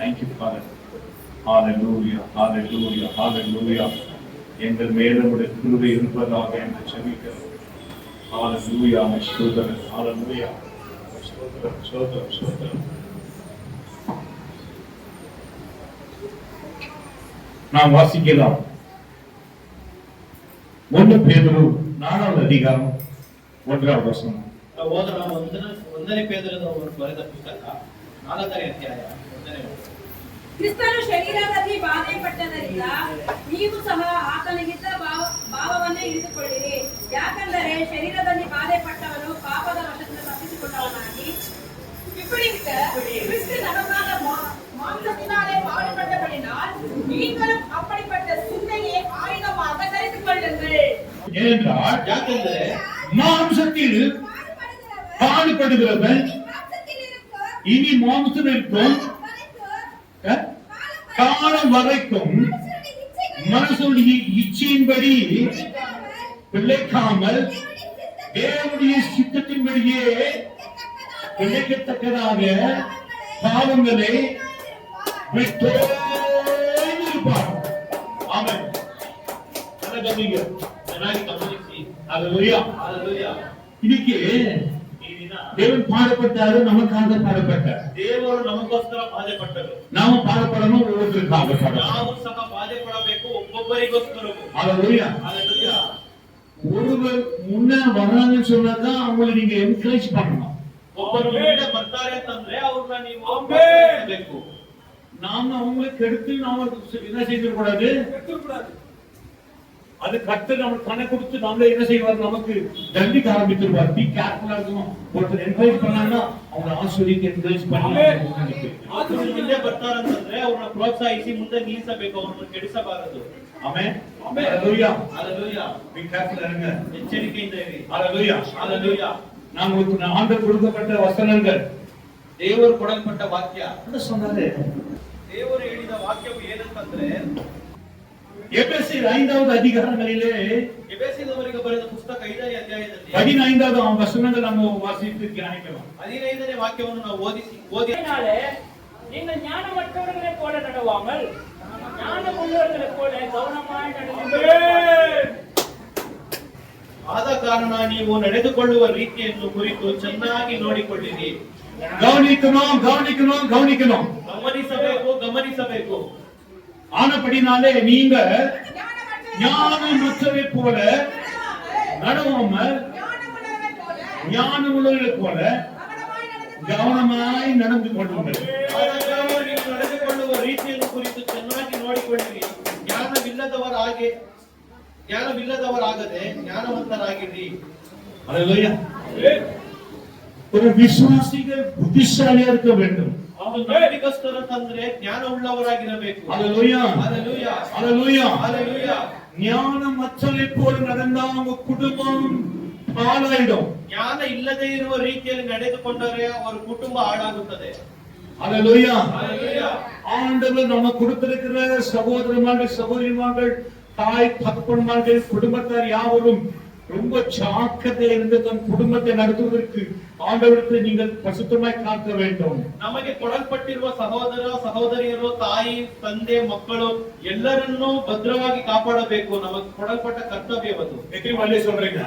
Thank you, Father. Hallelujah, hallelujah, hallelujah. எங்கள் மேலும் கிருபை இருப்பதாக என்று ஜெபிக்கிறோம். Hallelujah, ஸ்தோத்திரம், hallelujah. ஸ்தோத்திரம், ஸ்தோத்திரம், ஸ்தோத்திரம். நாம் வாசிக்கலாம். 1 பேதுரு 4வது அதிகாரம் 1வது வசனம். ಓದೋಣ. ಒಂದನೇ ಪೇದರದ ಬರೆದ ಪುಸ್ತಕ 4ನೇ ಅಧ್ಯಾಯ 1ನೇ ವಚನ. ಕ್ರಿಸ್ತನು ಶರೀರದಲ್ಲಿ ಬಾಧೆಪಟ್ಟದರಿಂದ ನೀವು ಸಹ ಆತನಿಗಿದ್ದ ಭಾವವನ್ನೇ ಇರಿಸಿಕೊಳ್ಳಿರಿ. ಯಾಕಂದರೆ ಶರೀರದಲ್ಲಿ ಬಾಧೆಪಟ್ಟವನು ಪಾಪದ ವಶದಿಂದ ತಪ್ಪಿಸಿಕೊಂಡವನಾಗಿ இப்படிவிட்டு கிறிஸ்து நமக்காக மாம்சத்தினாலே பாடுபட்டபடியால் நீங்களும் அப்படிப்பட்ட சிந்தையை ஆயுதமாக தரித்துக் கொள்ளுங்கள். ஏனென்றால் ಯಾಕಂದರೆ மாம்சத்தில் பாடுபடுகிறவன் இனி மாம்சம் இருக்கும் காலம் வரைக்கும் மனசுடைய இச்சையின்படி பிழைக்காமல் தேவனுடைய சித்தத்தின்படியே பிழைக்கத்தக்கதாக பாவங்களை விட்டோயிருப்பார். ஆமென். ಚೆನ್ನಾಗಿ ಗಮನಿಸಿ. அல்லேலூயா. ಹalleluya. ಇದಕ್ಕೆ தேவன் பாடுபட்டாரு, நமக்காக பாடுபட்டார். ದೇವರು ನಮಗೋಸ್ಕರ ಬಾಧೆ ಪಟ್ಟರು. ನಾವು பாடுபடணும், ஒவ்வொருத்தருக்காக பாடுபடணும். ನಾವು ಸಹ ಬಾಧೆ ಪಡಬೇಕು, ಒಬ್ಬೊಬ್ಬರಿಗೋಸ್ಕರವೂ. அல்லேலூயா. ಹalleluya. ஒருவர் முன்ன வராங்கன்னு சொன்னாதான் அவங்களை நீங்க என்கரேஜ் பண்ணணும். ಒಬ್ಬರು ಮುಂದೆ ಬರ್ತಾರೆ ಅಂತಂದ್ರೆ ಅವ್ರನ್ನ ನೀವು ಪ್ರೋತ್ಸಾಹಿಸಬೇಕು. நாம அவங்களுக்கு எடுத்து நாம என்ன செய்ய கூடாது, அது கட்டு நமக்கு கணக்கு கொடுத்து நாமளே என்ன செய்வார், நமக்கு தண்டிக்க ஆரம்பிச்சிருவார். பி கேர்ஃபுல்லா இருக்கணும். ஒருத்தர் என்கரேஜ் பண்ணாங்கன்னா அவங்க ஆசிரியருக்கு என்கரேஜ் பண்ணி ಮುಂದೆ ಬರ್ತಾರಂತಂದ್ರೆ ಅವ್ರನ್ನ ಪ್ರೋತ್ಸಾಹಿಸಿ ಮುಂದೆ ನಿಲ್ಲಿಸಬೇಕು, ಅವ್ರನ್ನ ಕೆಡಿಸಬಾರದು. ஆமென். ஹalleluya. ಹalleluya. பி கேர்ஃபுல்லா இருங்க. ಎಚ್ಚರಿಕೆಯಿಂದ ಇರಿ. ஹalleluya. ಹalleluya. நாம் ஆண்டவர் கொடுக்கப்பட்ட வசனங்கள், ದೇವರು ಕೊಡಲ್ಪಟ್ಟ ವಾಕ್ಯ என்ன சொன்னாரு, ದೇವರು ಹೇಳಿದ ವಾಕ್ಯವು ಏನಂತಂದ್ರೆ எபேசியர் 5வது அதிகாரங்களிலே ಎಫೆಸದವರಿಗೆ ಬರೆದ ಪುಸ್ತಕ 5ನೇ ಅಧ್ಯಾಯದಲ್ಲಿ 15வது வசனங்கள் நாம் வாசித்து தியானிக்கலாம். 15ನೇ ವಾಕ್ಯವನ್ನು ನಾವು ಓದಿ நீங்கள் ஞானமற்றவர்களைப் போல நடவாமல் ஞானம் உள்ளவர்களைப் போல கவனமாய் நடங்கள். ಆದ ಕಾರಣ ನೀವು ನಡೆದುಕೊಳ್ಳುವ ರೀತಿಯನ್ನು ಕುರಿತು ಚೆನ್ನಾಗಿ ನೋಡಿಕೊಳ್ಳಿರಿ. கவனிக்கணும், கவனிக்கணும், கவனிக்கணும். ಗಮನಿಸಬೇಕು. ஆனபடினாலே நீங்க ஞானமற்றவை போல நடவாமல் ஞானமுள்ளவர்களைப் போல கவனமாய் நடந்து கொள்ளுங்கள். ನೀವು ನಡೆದುಕೊಳ್ಳುವ ರೀತಿಯನ್ನು ಕುರಿತು ಚೆನ್ನಾಗಿ ನೋಡಿಕೊಳ್ಳಿರಿ. ಜ್ಞಾನವಿಲ್ಲದವರಾಗದೆ ಜ್ಞಾನವಂತರಾಗಿರಿ. அல்லேலூயா. ஒரு விசுவாசிகள் புத்திசாலியா இருக்க வேண்டும். ನಂಬಿಕಸ್ಥರ ತಂದ್ರೆ ಜ್ಞಾನ ಉಳ್ಳವರಾಗಿರಬೇಕು. அல்லேலூயா. ಹalleluya. அல்லேலூயா. ಹalleluya. ஞானமற்றவை போல நடந்தா உங்க குடும்பம் பாழாயிடும். ಜ್ಞಾನ ಇಲ್ಲದೆ ಇರುವ ರೀತಿಯಲ್ಲಿ ನಡೆದುಕೊಂಡರೆ ಅವರ ಕುಟುಂಬ ಹಾಳಾಗುತ್ತದೆ. அல்லேலூயா. ಹalleluya. ஆண்டவர் நமக்கு கொடுத்திருக்கிற சகோதரர்கள், சகோதரிமார்கள், தாய் தகப்பன்மார்கள், குடும்பத்தார் யாவரும் ரொம்ப ஜாக்கிரதையா இருந்து தன் குடும்பத்தை நடத்துவதற்கு ஆண்டவருக்கு நீங்கள் பரிசுத்தமாய் காக்க வேண்டும். ನಮಗೆ ಕೊಡಲ್ಪಟ್ಟಿರುವ ಸಹೋದರ ಸಹೋದರಿಯರು, ತಾಯಿ ತಂದೆ ಮಕ್ಕಳು ಎಲ್ಲರನ್ನೂ ಭದ್ರವಾಗಿ ಕಾಪಾಡಬೇಕು. ನಮಗೆ ಕೊಡಲ್ಪಟ್ಟ ಕರ್ತವ್ಯವದು. எத்தனை வாட்டி சொல்றீங்க?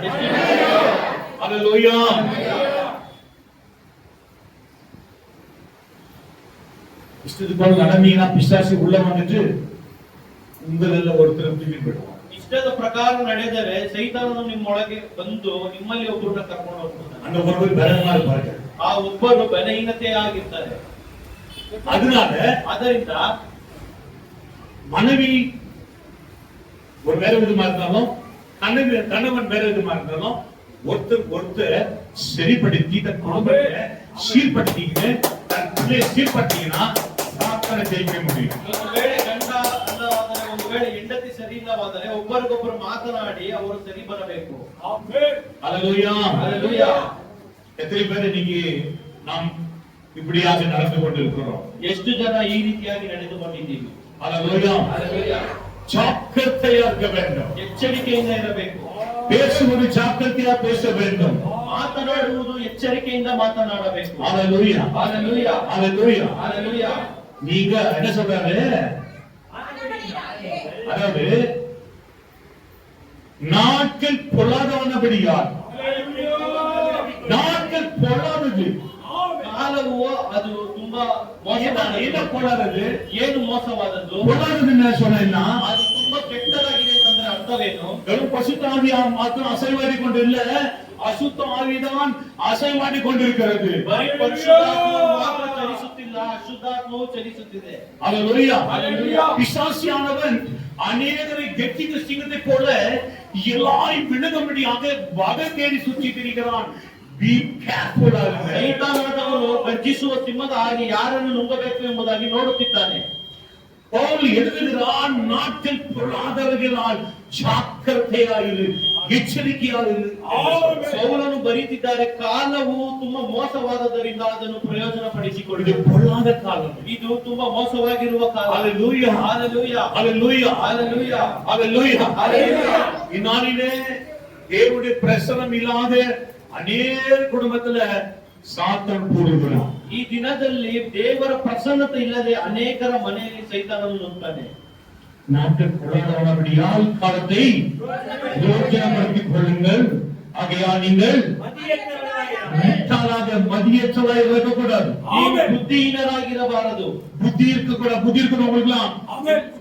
அல்லேலூயா. இஷ்டத்துக்கு போல நடந்தீங்கன்னா பிசாசு உள்ள வந்துட்டு உங்கள ஒருத்தர் தூக்கி போடுவான். ಇಷ್ಟದ ಪ್ರಕಾರ ನಡೆದರೆ ಸೈತಾನನು ನಿಮ್ಮೊಳಗೆ ಬಂದು ನಿಮ್ಮಲ್ಲಿ ಒಬ್ಬರನ್ನ ಕರ್ಕೊಂಡು ಹೋಗ್ತಾನೆ. அந்த ஒருவர் பலமா இருப்பாங்க. ಆ ಒಬ್ಬರು ಬಲಹೀನತೆ ಆಗಿರ್ತಾರೆ. ಅದರಿಂದ மனைவி ஒரு வேற விதமா இருந்தாலும், கணவன் வேற விதமா இருந்தாலும், ஒருத்தர் சரிப்படுத்தி தன் குடும்பத்தை சீர்படுத்திக்கிட்டு தன் பிள்ளையை சீர்படுத்திங்கன்னா சாத்தானை ஜெயிக்க முடியும். ಒಂದು ವೇಳೆ ಗಂಡ ಅಲ್ಲವಾದರೆ, ಒಂದು ವೇಳೆ ಹೆಂಡತಿ ಸರಿ ಇಲ್ಲವಾದರೆ ಒಬ್ಬರಿಗೊಬ್ಬರು ಮಾತನಾಡಿ ಅವರು ಸರಿ ಬರಬೇಕು. அல்லேலூயா. ಹalleluya. எத்தனை பேர் இன்னைக்கு நாம் இப்படியாக நடந்து கொண்டிருக்கிறோம்? ಎಷ್ಟು ಜನ ಈ ರೀತಿಯಾಗಿ ನಡೆದುಕೊಂಡಿದ್ದೀವಿ? அல்லேலூயா. ಹalleluya. ஜாக்கிரதையா இருக்க வேண்டும். ಎಚ್ಚರಿಕೆಯಿಂದ ಇರಬೇಕು. பேசுவது ஜாக்கிரதையா பேச வேண்டும். ಮಾತನಾಡುವುದು ಎಚ್ಚರಿಕೆಯಿಂದ ಮಾತನಾಡಬೇಕು. ஹalleluya. ಹalleluya. ஹalleluya. ಹalleluya. நீங்க என்ன சொல்றாரு? அதாவது நாட்கள் பொல்லாதவனபடியால், நாட்கள் பொல்லாதது. ಕಾಲವು ಅದು ತುಂಬಾ என்ன ಮೋಸವಾದದ್ದು. பொல்லாதது? ಏನು ಮೋಸವಾದದ್ದು? பொல்லாதது என்ன சொன்னா, ಅದು ತುಂಬಾ ಕೆಟ್ಟದಾಗಿದೆ ಅಂತಂದ್ರೆ ಅರ್ಥವೇನು? வெறும் பசுத்த ஆவியா மாத்திரம் அசைவாடி கொண்டு இல்ல, அசுத்த ஆவிதான் அசைவாடி கொண்டிருக்கிறது. ಬರೀ ಪರಿಶುದ್ಧಾತ್ಮವು ಮಾತ್ರ ಚಲಿಸುತ್ತಿಲ್ಲ, ಅಶುದ್ಧಾತ್ಮವು ಚಲಿಸುತ್ತಿದೆ. அல்லேலூயா. அல்லேலூயா. பிசாசியானவன் அநேகரை கெட்டிக சிங்கத்தை போல எல்லாரையும் விழுங்கும்படியாக வகை தேடி சுற்றி திரிகிறான். Be careful. ಸೈತಾನದವನು ಗರ್ಜಿಸುವ ಸಿಂಹದ ಹಾಗೆ ಯಾರನ್ನು ನುಂಗಬೇಕು ಎಂಬುದಾಗಿ ನೋಡುತ್ತಿದ್ದಾನೆ. பவுல் எழுதுகிறான், நாட்டில் பொல்லாதவர்களால் ஜாக்கிரதையாயிரு, ಎಚ್ಚರಿಕೆಯಾಗಿರು. ಪೌಲನು ಬರೀತಿದ್ದಾರೆ, ಕಾಲವು ತುಂಬಾ ಮೋಸವಾದದರಿಂದ ಅದನ್ನು ಪ್ರಯೋಜನ ಪಡಿಸಿಕೊಳ್ಳಿ. இது பொல்லாத காலம். ಇದು ತುಂಬಾ ಮೋಸವಾಗಿರುವ ಕಾಲ. ஹalleluya, ஹalleluya, ஹalleluya, ஹalleluya, ஹalleluya, ஹalleluya. இந்நாளிலே தேவனுடைய பிரசனம் இல்லாத அநேக குடும்பத்துல சாத்தான் கூடுகிறான். ಈ ದಿನದಲ್ಲಿ ದೇವರ ಪ್ರಸನ್ನತೆ ಇಲ್ಲದೆ ಅನೇಕರ ಮನೆಯಲ್ಲಿ ಸೈತಾನನು ನುಗ್ತಾನೆ. நாட்கள் பொல்லாதவனபடியால் காலத்தை யோசனைப்படுத்திக் கொள்ளுங்கள். ஆகையால் நீங்கள் முட்டாளாக மதியற்றவராய் இருக்கக்கூடாது. ನೀವು ಬುದ್ಧಿಹೀನರಾಗಿರಬಾರದು. புத்தி இருக்கக்கூடாது. புத்தி இருக்கணும் உங்களுக்குலாம்.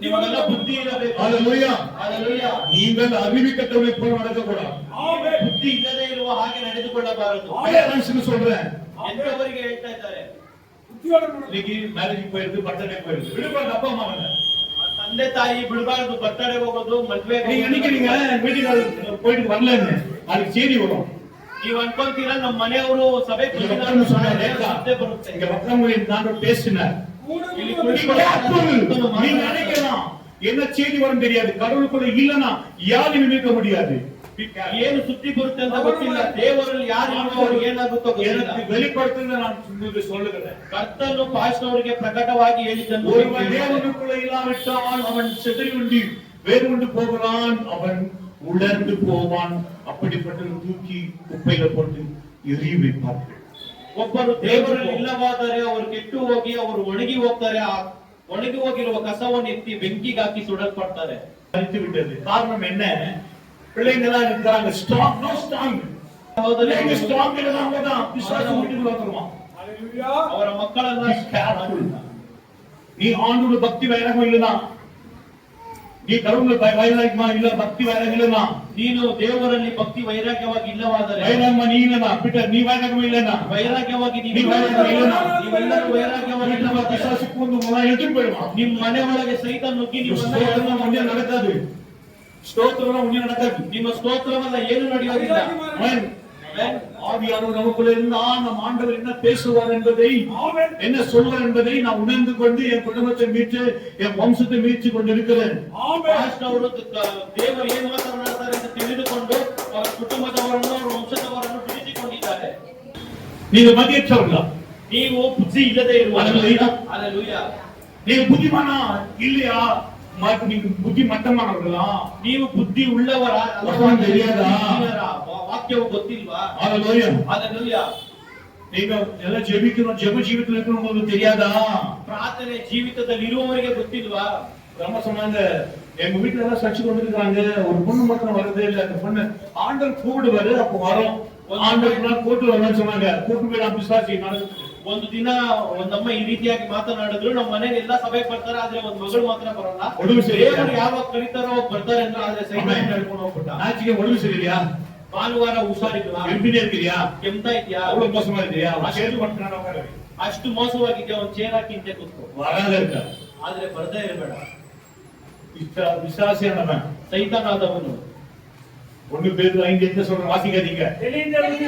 ನಿಮಗೆಲ್ಲ ಬುದ್ಧಿ ಇರಬೇಕು. ஹalleluya. ஹalleluya. நீங்கள் அறிவிக்கத்தவரை போல நடக்கக்கூடாது. ಬುದ್ಧಿ ಇಲ್ಲದೆ ಇರುವ ಹಾಗೆ ನಡೆದುಕೊಳ್ಳಬಾರದು. பேரண்ட்ஸ்க்கு சொல்றேன், ಎಂತವರಿಗೆ ಹೇಳ್ತಾ ಇದ್ದಾರೆ, இன்னைக்கு மேரேஜ் போயிருக்கு, பர்த்டே போயிருக்கு, விடுபாங்க அப்பா அம்மா வந்து. ತಂದೆ ತಾಯಿ ಬಿಡಬಾರದು. ಬರ್ತಡೆ ಹೋಗೋದು, ಮದ್ವೆ நீங்க நினைக்கிறீங்க வீட்டுக்கு போயிட்டு வரலன்னு, அதுக்கு செய்தி வரும். ನೀವು ಅನ್ಕೊಂತೀರಾ ನಮ್ಮ ಮನೆಯವರು ಸಭೆ இங்க வக்கரம்னு சொன்னாரு, ಸುದ್ದಿ ಬರುತ್ತೆ. இங்க வக்கரங்களின் நான் பேசினார். ಇಲ್ಲಿ நீங்க நினைக்கலாம் என்ன செய்தி வரும் தெரியாது. கடவுளுக்குள்ள இல்லனா யாரும் நினைக்க முடியாது. ಏನು ಸುದ್ದಿ ಬರುತ್ತೆ ಅಂತ ಗೊತ್ತಿಲ್ಲ. ದೇವರಲ್ಲಿ ಯಾರು ಅವ್ರಿಗೆ ಏನಾಗುತ್ತೋ ಗೊತ್ತಿಲ್ಲ. எனக்கு வெளிப்படுத்துங்க, நான் உங்களுக்கு சொல்லுகிறேன். ಕರ್ತನು ಪಾಸ್ಟವರಿಗೆ ಪ್ರಕಟವಾಗಿ ಹೇಳಿದ್ದನ್ನು ஒருவன் தேவனுக்குள்ள இல்லாவிட்டால் அவன் சிதறி வேறு கொண்டு போகிறான், அவன் உலர்ந்து போவான். அப்படிப்பட்ட தூக்கி குப்பையில போட்டு எரிய வைப்பார்கள். ಒಬ್ಬರು ದೇವರಲ್ಲಿ ಇಲ್ಲವಾದರೆ ಅವರು ಕೆಟ್ಟು ಹೋಗಿ ಅವರು ಒಣಗಿ ಹೋಗ್ತಾರೆ. ಆ ಒಣಗಿ ಹೋಗಿರುವ ಕಸವನ್ನು ಎತ್ತಿ ಬೆಂಕಿಗೆ ಹಾಕಿ ಸುಡಲ್ಪಡ್ತಾರೆ. அழித்து விட்டது. காரணம் என்ன? பிள்ளைங்க எல்லாம் இருக்கிறாங்க, ஸ்ட்ராங், நோ ஸ்ட்ராங். பிள்ளைங்க ஸ்ட்ராங் இல்லதாங்க தான் பிசாசு வீட்டுக்கு வந்துருவான். ಅವರ ಮಕ್ಕಳನ್ನ Be careful. நீ ஆண்டோட பக்தி வைராகம் இல்லனா, நீ கடவுள வைராகமா இல்ல, பக்தி வைராகம் இல்லனா, ನೀನು ದೇವರಲ್ಲಿ ಭಕ್ತಿ ವೈರಾಗ್ಯವಾಗಿ ಇಲ್ಲವಾದರೆ, வைராகமா நீ இல்லனா, பிட்ட நீ வைராகம் இல்லனா, ವೈರಾಗ್ಯವಾಗಿ நீ வைராகம் இல்லனா, ನೀವೆಲ್ಲರೂ ವೈರಾಗ್ಯವಾಗಿ வீட்டுல ಇಲ್ಲವಾದರೆ பிசாசு பூந்து உங்களை எடுத்துட்டு போயிடுவான். ನಿಮ್ಮ ಮನೆ ಒಳಗೆ ಸೈತ ನುಗ್ಗಿ ನಿಮ್ಮನ್ನ ஸ்தோத்திரம் ஒண்ணே நடக்காது. ஸ்தோத்திரம் ஒண்ணே நடக்காது. ನಿಮ್ಮ ಸ್ತೋತ್ರವಲ್ಲ ಏನು ನಡೆಯೋದಿಲ್ಲ. ஆமென். ஆவியானவர் நமக்குள்ள இருந்தா நம் ஆண்டவர் என்ன பேசுவார் என்பதை, என்ன சொல்வார் என்பதை நான் உணர்ந்து கொண்டு என் குடும்பத்தை மீட்டு என் வம்சத்தை மீட்டு கொண்டிருக்கிறேன். ಪಾಸ್ಟವರು ದೇವರು ಏನು ಮಾತನಾಡ್ತಾರೆ ಅಂತ ತಿಳಿದುಕೊಂಡು ಅವರ ಕುಟುಂಬದವರನ್ನು ಅವರ ವಂಶದವರನ್ನು ಬಿಡಿಸಿಕೊಂಡಿದ್ದಾರೆ. நீங்க மதியற்றவர்களா? ನೀವು ಬುದ್ಧಿ ಇಲ್ಲದೆ அல்லேலூயா. ಅಲ್ಲೆಲೂಯಾ. நீங்க புத்திமானா இல்லையா? நீங்க புத்தி மட்டமானவர்களா? ನೀವು ಬುದ್ಧಿ ಉಳ್ಳವರ ವಚನ ತಿಳಿಯದಾ? ವಾಕ್ಯವು ಗೊತ್ತಿಲ್ವಾ? அல்லேலூயா. ಅಲ್ಲೆಲೂಯಾ. நீங்க எல்லாம் ஜெபிக்கணும், ஜெப ஜீவித்துல இருக்கணும் தெரியாதா? ಪ್ರಾರ್ಥನೆ ಜೀವಿತದಲ್ಲಿ ಇರುವವರಿಗೆ ಗೊತ್ತಿಲ್ವಾ? ரொம்ப சொன்னாங்க, எங்க வீட்டுல எல்லாம் சர்ச்சுக்கு வந்துருக்காங்க, ஒரு பொண்ணு மட்டும் வரதே இல்ல. அந்த பொண்ணு ஆண்டவர் கூடுவாரு, அப்ப வரும். ஆண்டவர் கூட்டு வரணும்னு சொன்னாங்க. கூட்டு போய் நான் பிசாசி நடந்துட்டு ಒಂದು ದಿನ ಒಂದಮ್ಮ ಈ ರೀತಿಯಾಗಿ ಮಾತನಾಡಿದ್ರು, ನಮ್ಮ ಮನೆಗೆ ಎಲ್ಲಾ ಸಭೆಗೆ ಬರ್ತಾರೆ, ಆದ್ರೆ ಒಂದ್ ಮಗಳು ಮಾತ್ರ ಬರಲ್ಲ. ಒಡವು ಸರಿ. ದೇವರು ಯಾವಾಗ ಕರೀತಾರೋ ಅವಾಗ ಬರ್ತಾರೆ ಅಂತ. ಆದ್ರೆ ಸೈತಾನ ಹೇಳ್ಕೊಂಡು ಹೋಗ್ಬಿಟ್ಟ. ஆட்சிக்கு ஒழுங்கு சரியில்லையா? ಭಾನುವಾರ ಹುಷಾರಿಲ್ವಾ? ಎಂಪಿನೇ இருக்கிறியா? ಕೆಮ್ತಾ ಇದ್ಯಾ? அவ்வளவு மோசமா இருக்கியா? சேர்த்து மட்டும் உட்காரு. ಅಷ್ಟು ಮೋಸವಾಗಿದ್ಯಾ? ಒಂದ್ ಚೇರ್ ಹಾಕಿ ಹಿಂದೆ ಕೂತ್ಕೋ. வராத இருக்க. ಆದ್ರೆ ಬರ್ದೇ ಇರಬೇಡ. விசுவாசியானவன் ಸೈತಾನಾದವನು. 1 பேதுரு 5 என்ன சொல்ற வாசிக்காதீங்க.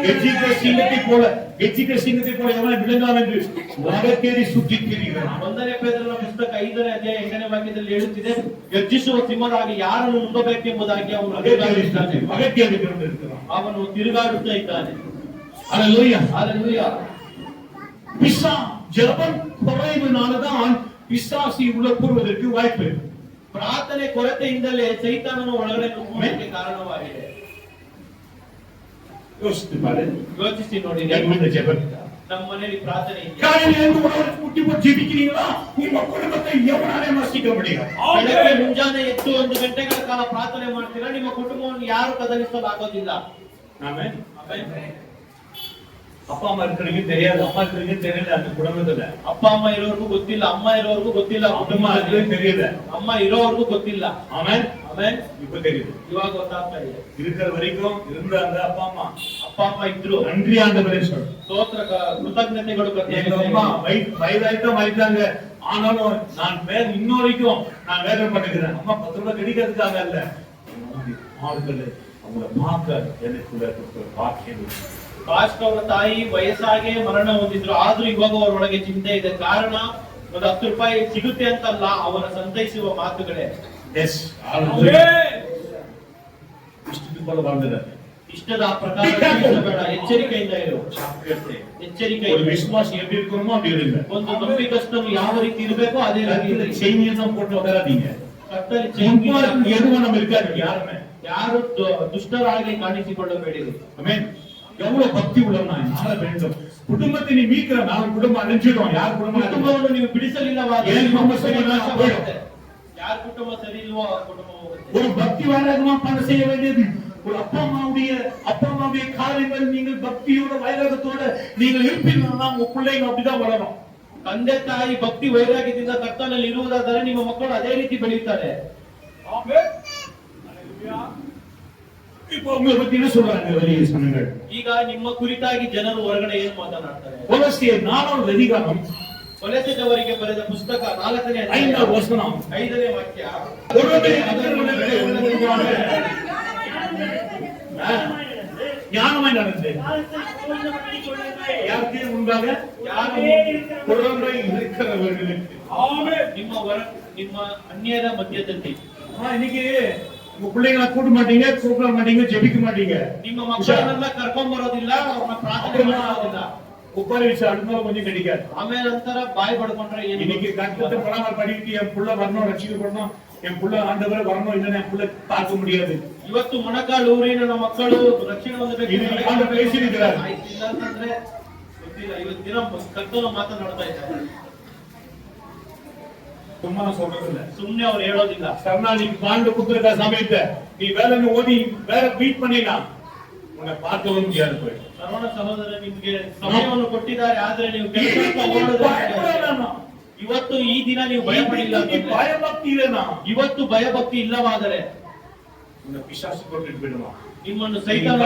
எச்சிக்கிற சிங்கத்தை போல எவன் விழுந்தான் என்று உலகத்தேடி சுற்றி திரிகிறான். 1 ಪೇತ್ರನ ಪುಸ್ತಕ 5ನೇ ಅಧ್ಯಾಯ 8ನೇ ವಾಕ್ಯದಲ್ಲಿ ಹೇಳುತ್ತಿದೆ, ಗರ್ಜಿಸುವ ಸಿಂಹನಾಗಿ ಯಾರನ್ನು ನುಂಗಬೇಕೆಂಬುದಾಗಿ ಅವನು ಅಗತ್ಯವಿದ್ದಾನೆ. அகத்தியாகிட்டு இருக்கிறான். ಅವನು ತಿರುಗಾಡುತ್ತಾ ಇದ್ದಾನೆ. அல்லேலூயா. ஹalleluya. ஜெபம் குறைவுனாலதான் பிசாசி உள்ள கூறுவதற்கு வாய்ப்பு இருக்கு. ಪ್ರಾರ್ಥನೆ ಕೊರತೆಯಿಂದಲೇ ಸೈತಾನನು ಒಳಗಡೆ ನುಗ್ಗುವುದಕ್ಕೆ ಕಾರಣವಾಗಿದೆ. யோசித்து பாரு. ಯೋಚಿಸಿ ನೋಡಿ. எங்க வீட்டுல ஜெபம் ನಮ್ಮ ಮನೆಯಲ್ಲಿ ಪ್ರಾರ್ಥನೆ ಇದೆ. காலையில இருந்து உணவு முட்டி போட்டு ஜெபிக்கிறீங்களா? உங்க குடும்பத்தை எவனாலே மாசிக்க முடியாது. ಬೆಳಗ್ಗೆ ಮುಂಜಾನೆ ಎದ್ದು 1 ಗಂಟೆಗಳ ಕಾಲ ಪ್ರಾರ್ಥನೆ ಮಾಡ್ತೀರಾ, ನಿಮ್ಮ ಕುಟುಂಬವನ್ನು ಯಾರು ಕದಲಿಸಲು ಆಗೋದಿಲ್ಲ. ஆமென். அப்பா அம்மா இருக்கிறீங்க தெரியாது, அம்மா இருக்கிறீங்க தெரியல அந்த குடும்பத்துல. ಅಪ್ಪ ಅಮ್ಮ ಇರೋರ್ಗೂ ಗೊತ್ತಿಲ್ಲ, ಅಮ್ಮ ಇರೋರ್ಗೂ ಗೊತ್ತಿಲ್ಲ, ಕುಟುಂಬ அம்மா இருக்கிறது தெரியல. ಅಮ್ಮ ಇರೋರ್ಗೂ ಗೊತ್ತಿಲ್ಲ. ஆமென். ಆಮೇಲೆ இப்ப தெரியுது. ಇವಾಗ ಗೊತ್ತಾಗ್ತಾ ಇದೆ. இருக்கிற வரைக்கும் இருந்தாங்க அப்பா அம்மா. ಅಪ್ಪ ಅಮ್ಮ ಇದ್ರು, நன்றி ஆண்டவரே சொல்லு. ಸ್ತೋತ್ರ ಕೃತಜ್ಞತೆಗಳು எங்க அம்மா வயதாயிட்டம் ஆயிட்டாங்க, ஆனாலும் நான் இன்ன வரைக்கும் நான் வேதனை பண்ணுகிறேன். அம்மா 10 ரூபாய் கிடைக்கிறதுக்காக அல்ல, ஆட்கள் அவங்கள பார்க்க எனக்குள்ள பாக்கியம். ಪಾಸ್ಟ್ ಅವರ ತಾಯಿ ವಯಸ್ಸಾಗೆ ಮರಣ ಹೊಂದಿದ್ರು, ಆದ್ರೂ ಇವಾಗ ಅವರ ಒಳಗೆ ಚಿಂತೆ ಇದೆ. ಕಾರಣ ಒಂದು 10 ರೂಪಾಯಿ ಸಿಗುತ್ತೆ ಅಂತಲ್ಲ, ಅವರ ಸಂತೈಸುವ ಮಾತುಗಳೇ. ಎಸ್ ಇಷ್ಟದ வாழ்ந்தது. ಇಷ್ಟದ ಪ್ರಕಾರ ಜೀವಿಸಬೇಡ, ಎಚ್ಚರಿಕೆಯಿಂದ ಇರು. ಎಚ್ಚರಿಕೆ. ஒரு விசுவாசி எப்படி இருக்கணுமோ அப்படி இருங்க. ಒಂದು ನಂಬಿಕಸ್ತನು ಯಾವ ರೀತಿ ಇರಬೇಕೋ ಅದೇ ರೀತಿ செய்தியை போட்டு வராதீங்க. ಕರ್ತಲ್ಲಿ எதுவும் நம்ம இருக்காது யாருமே. ಯಾರು ದುಷ್ಟರಾಗಿ ಕಾಣಿಸಿಕೊಳ್ಳಬೇಡಿರಿ. ஆமென். எவ்வளவு பக்தி உள்ளவனா ஆள வேண்டும். குடும்பத்தை நீ மீட்கிற நான் குடும்பம் அழிஞ்சிடும். யார் ಕುಟುಂಬವನ್ನು ನೀವು ಬಿಡಿಸಲಿಲ್ಲವಾದರೆ ஏன் குடும்ப சரி ಯಾರ ಕುಟುಂಬ ಸರಿ ಇಲ್ವೋ ಆ ಕುಟುಂಬ ಹೋಗುತ್ತೆ. ஒரு பக்தி வைராகமா பண செய்ய வேண்டியது. ஒரு அப்பா அம்மாவுடைய காரியங்கள் நீங்கள் பக்தியோட வைராகத்தோட நீங்கள் இருப்பீங்கன்னா உங்க பிள்ளைங்க அப்படிதான் வளரும். ತಂದೆ ತಾಯಿ ಭಕ್ತಿ ವೈರಾಗ್ಯದಿಂದ ಕರ್ತನಲ್ಲಿ ಇರುವುದಾದರೆ ನಿಮ್ಮ ಮಕ್ಕಳು ಅದೇ ರೀತಿ ಬೆಳೆಯುತ್ತಾರೆ. இப்போ உங்களை பத்தி என்ன சொல்றாங்க வெளியே சொன்னீங்கள்? ಈಗ ನಿಮ್ಮ ಕುರಿತಾಗಿ ಜನರು ಹೊರಗಡೆ ಏನು ಮಾತನಾಡ್ತಾರೆ? கொலோசியர் 4வது அதிகாரம் ಕೊಲೊಸ್ಸೆಯವರಿಗೆ ಬರೆದ ಪುಸ್ತಕ 4ನೇ ಅಧ್ಯಾಯ 5வது ವಚனம் 5ನೇ ವಾಕ್ಯ. ஞானமாய் நடந்து யாருக்கு முன்பாக பொருளை இருக்கிறவர்களுக்கு. ನಿಮ್ಮ ಅನ್ಯರ ಮಧ್ಯದಲ್ಲಿ இன்னைக்கு உங்க பிள்ளைங்களை கூட்ட மாட்டீங்க, கூப்பிட மாட்டீங்க, ஜெபிக்க மாட்டீங்க. ನಿಮ್ಮ ಮಕ್ಕಳನ್ನೆಲ್ಲ ಕರ್ಕೊಂಡ್ ಬರೋದಿಲ್ಲ, ಅವ್ರನ್ನ ಪ್ರಾರ್ಥನೆ ಮಾಡೋದಿಲ್ಲ. உட்கார வச்சு அடுத்த கொஞ்சம் கிடைக்காது. ಆಮೇಲೆ ನಂತರ ಬಾಯಿ ಪಡ್ಕೊಂಡ್ರೆ இன்னைக்கு கஷ்டத்தை படாம படிக்கிட்டு என் புள்ள வரணும், ரட்சிக்கப்படணும், என் புள்ள ஆண்டவரை வரணும், இல்லைன்னா என் புள்ள பார்க்க முடியாது. ಇವತ್ತು ಮೊಣಕಾಲು ಊರಿ ನನ್ನ ಮಕ್ಕಳು ರಕ್ಷಣೆ ಹೊಂದಬೇಕು ಇಲ್ಲ ಅಂತಂದ್ರೆ ಗೊತ್ತಿಲ್ಲ. ಇವತ್ತು ದಿನ ಕರ್ತನು ಮಾತನಾಡ್ತಾ ಇದ್ದಾರೆ, சும்மா சொல்றது இல்ல. ಸುಮ್ನೆ ಅವ್ರು ಹೇಳೋದಿಲ್ಲ. சரணாளிக்கு பாண்டு கொடுத்திருக்க சமயத்தை நீ வேலைன்னு ஓடி வேற பீட் பண்ணினா உன்னை பார்க்கவே முடியாது. போய் ಸರ್ವಣ ಸಹೋದರ ನಿಮ್ಗೆ ಸಮಯವನ್ನು ಕೊಟ್ಟಿದ್ದಾರೆ, ಆದ್ರೆ ನೀವು ಇವತ್ತು ಈ ದಿನ ನೀವು ಭಯಪಡಿಲ್ಲ. பயபக்தி இல்லைனா ಇವತ್ತು ಭಯಭಕ್ತಿ ಇಲ್ಲವಾದರೆ உன்னை பிசாசு கொண்டு விடுவான். ನಿಮ್ಮನ್ನು ಸೈತಾನ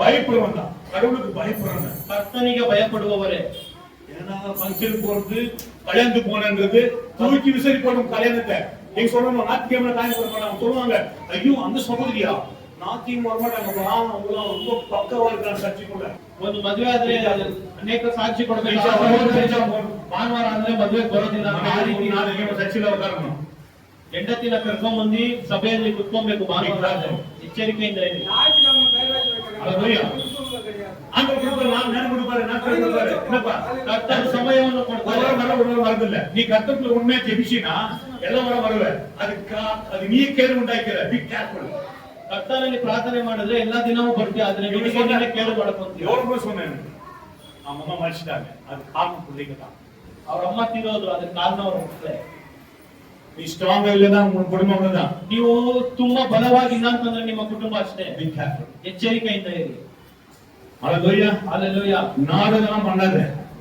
பயப்படுவான். கடவுளுக்கு பயப்படுறாங்க. ಕರ್ತನಿಗೆ ಭಯಪಡುವವರೇ. ஏன்னா ஃபங்க்ஷன் போறது கல்யாணத்துக்கு போனன்றது தூக்கி விசரி போடும் கல்யாணத்தை நீங்க சொல்லணும். ஞாயிற்றுக்கிழமை காயம் போட சொல்லுவாங்க, ஐயோ அந்த சகோதரியா ஞாயிற்று வரமாட்டாங்க, அவங்களாம் ரொம்ப பக்கவா இருக்காங்க சர்ச்சைக்குள்ள. ಒಂದು ಮದುವೆ ಆದ್ರೆ ಅನೇಕ ಸಾಕ್ಷಿ ಕೊಡಬೇಕು. ಭಾನುವಾರ ಅಂದ್ರೆ ಮದುವೆಗೆ ಬರೋದಿಲ್ಲ. ಆ ರೀತಿ சர்ச்சையில உட்காரணும். ಹೆಂಡತಿನ ಕರ್ಕೊಂಡ್ ಬಂದು ಸಭೆಯಲ್ಲಿ ಕುತ್ಕೊಬೇಕು. ಭಾನುವಾರ ಎಚ್ಚರಿಕೆಯಿಂದ ಇರಿ. ಕರ್ತನ ಸಮಯವನ್ನು ಕೊಡ್ತಾರೆ. நீ கர்த்தத்துல உண்மையா ஜெபிச்சினா எல்லாம் வருவே. அது நீ கேடு உண்டாக்கிற. Be careful. ಕರ್ತನಲ್ಲಿ ಪ್ರಾರ್ಥನೆ ಮಾಡಿದ್ರೆ ಎಲ್ಲಾ ದಿನವೂ ಬರ್ತೀವಿ, ಆದ್ರೆ ಕೇಳು ಮಾಡ್ಕೊಂತೀವಿ. எவ்வளவு சொன்னேன், அம்மா மறிச்சிட்டாங்க, அது காரணம் பிள்ளைங்க தான். ಅವ್ರ ಅಮ್ಮ ತೀರೋದ್ರು, ಅದಕ್ಕೆ ಕಾರಣ ಅವ್ರ ಮಕ್ಕಳೇ. நீ ஸ்ட்ராங்கா இல்லைன்னா உங்க குடும்பம் தான். ನೀವು ತುಂಬಾ ಬಲವಾಗಿಲ್ಲ ಅಂತಂದ್ರೆ ನಿಮ್ಮ ಕುಟುಂಬ ಅಷ್ಟೇ. Be careful. ಎಚ್ಚರಿಕೆಯಿಂದ ಇರಿ. ஹalleluya. ಹalleluya. நாடகம் பண்ணாத.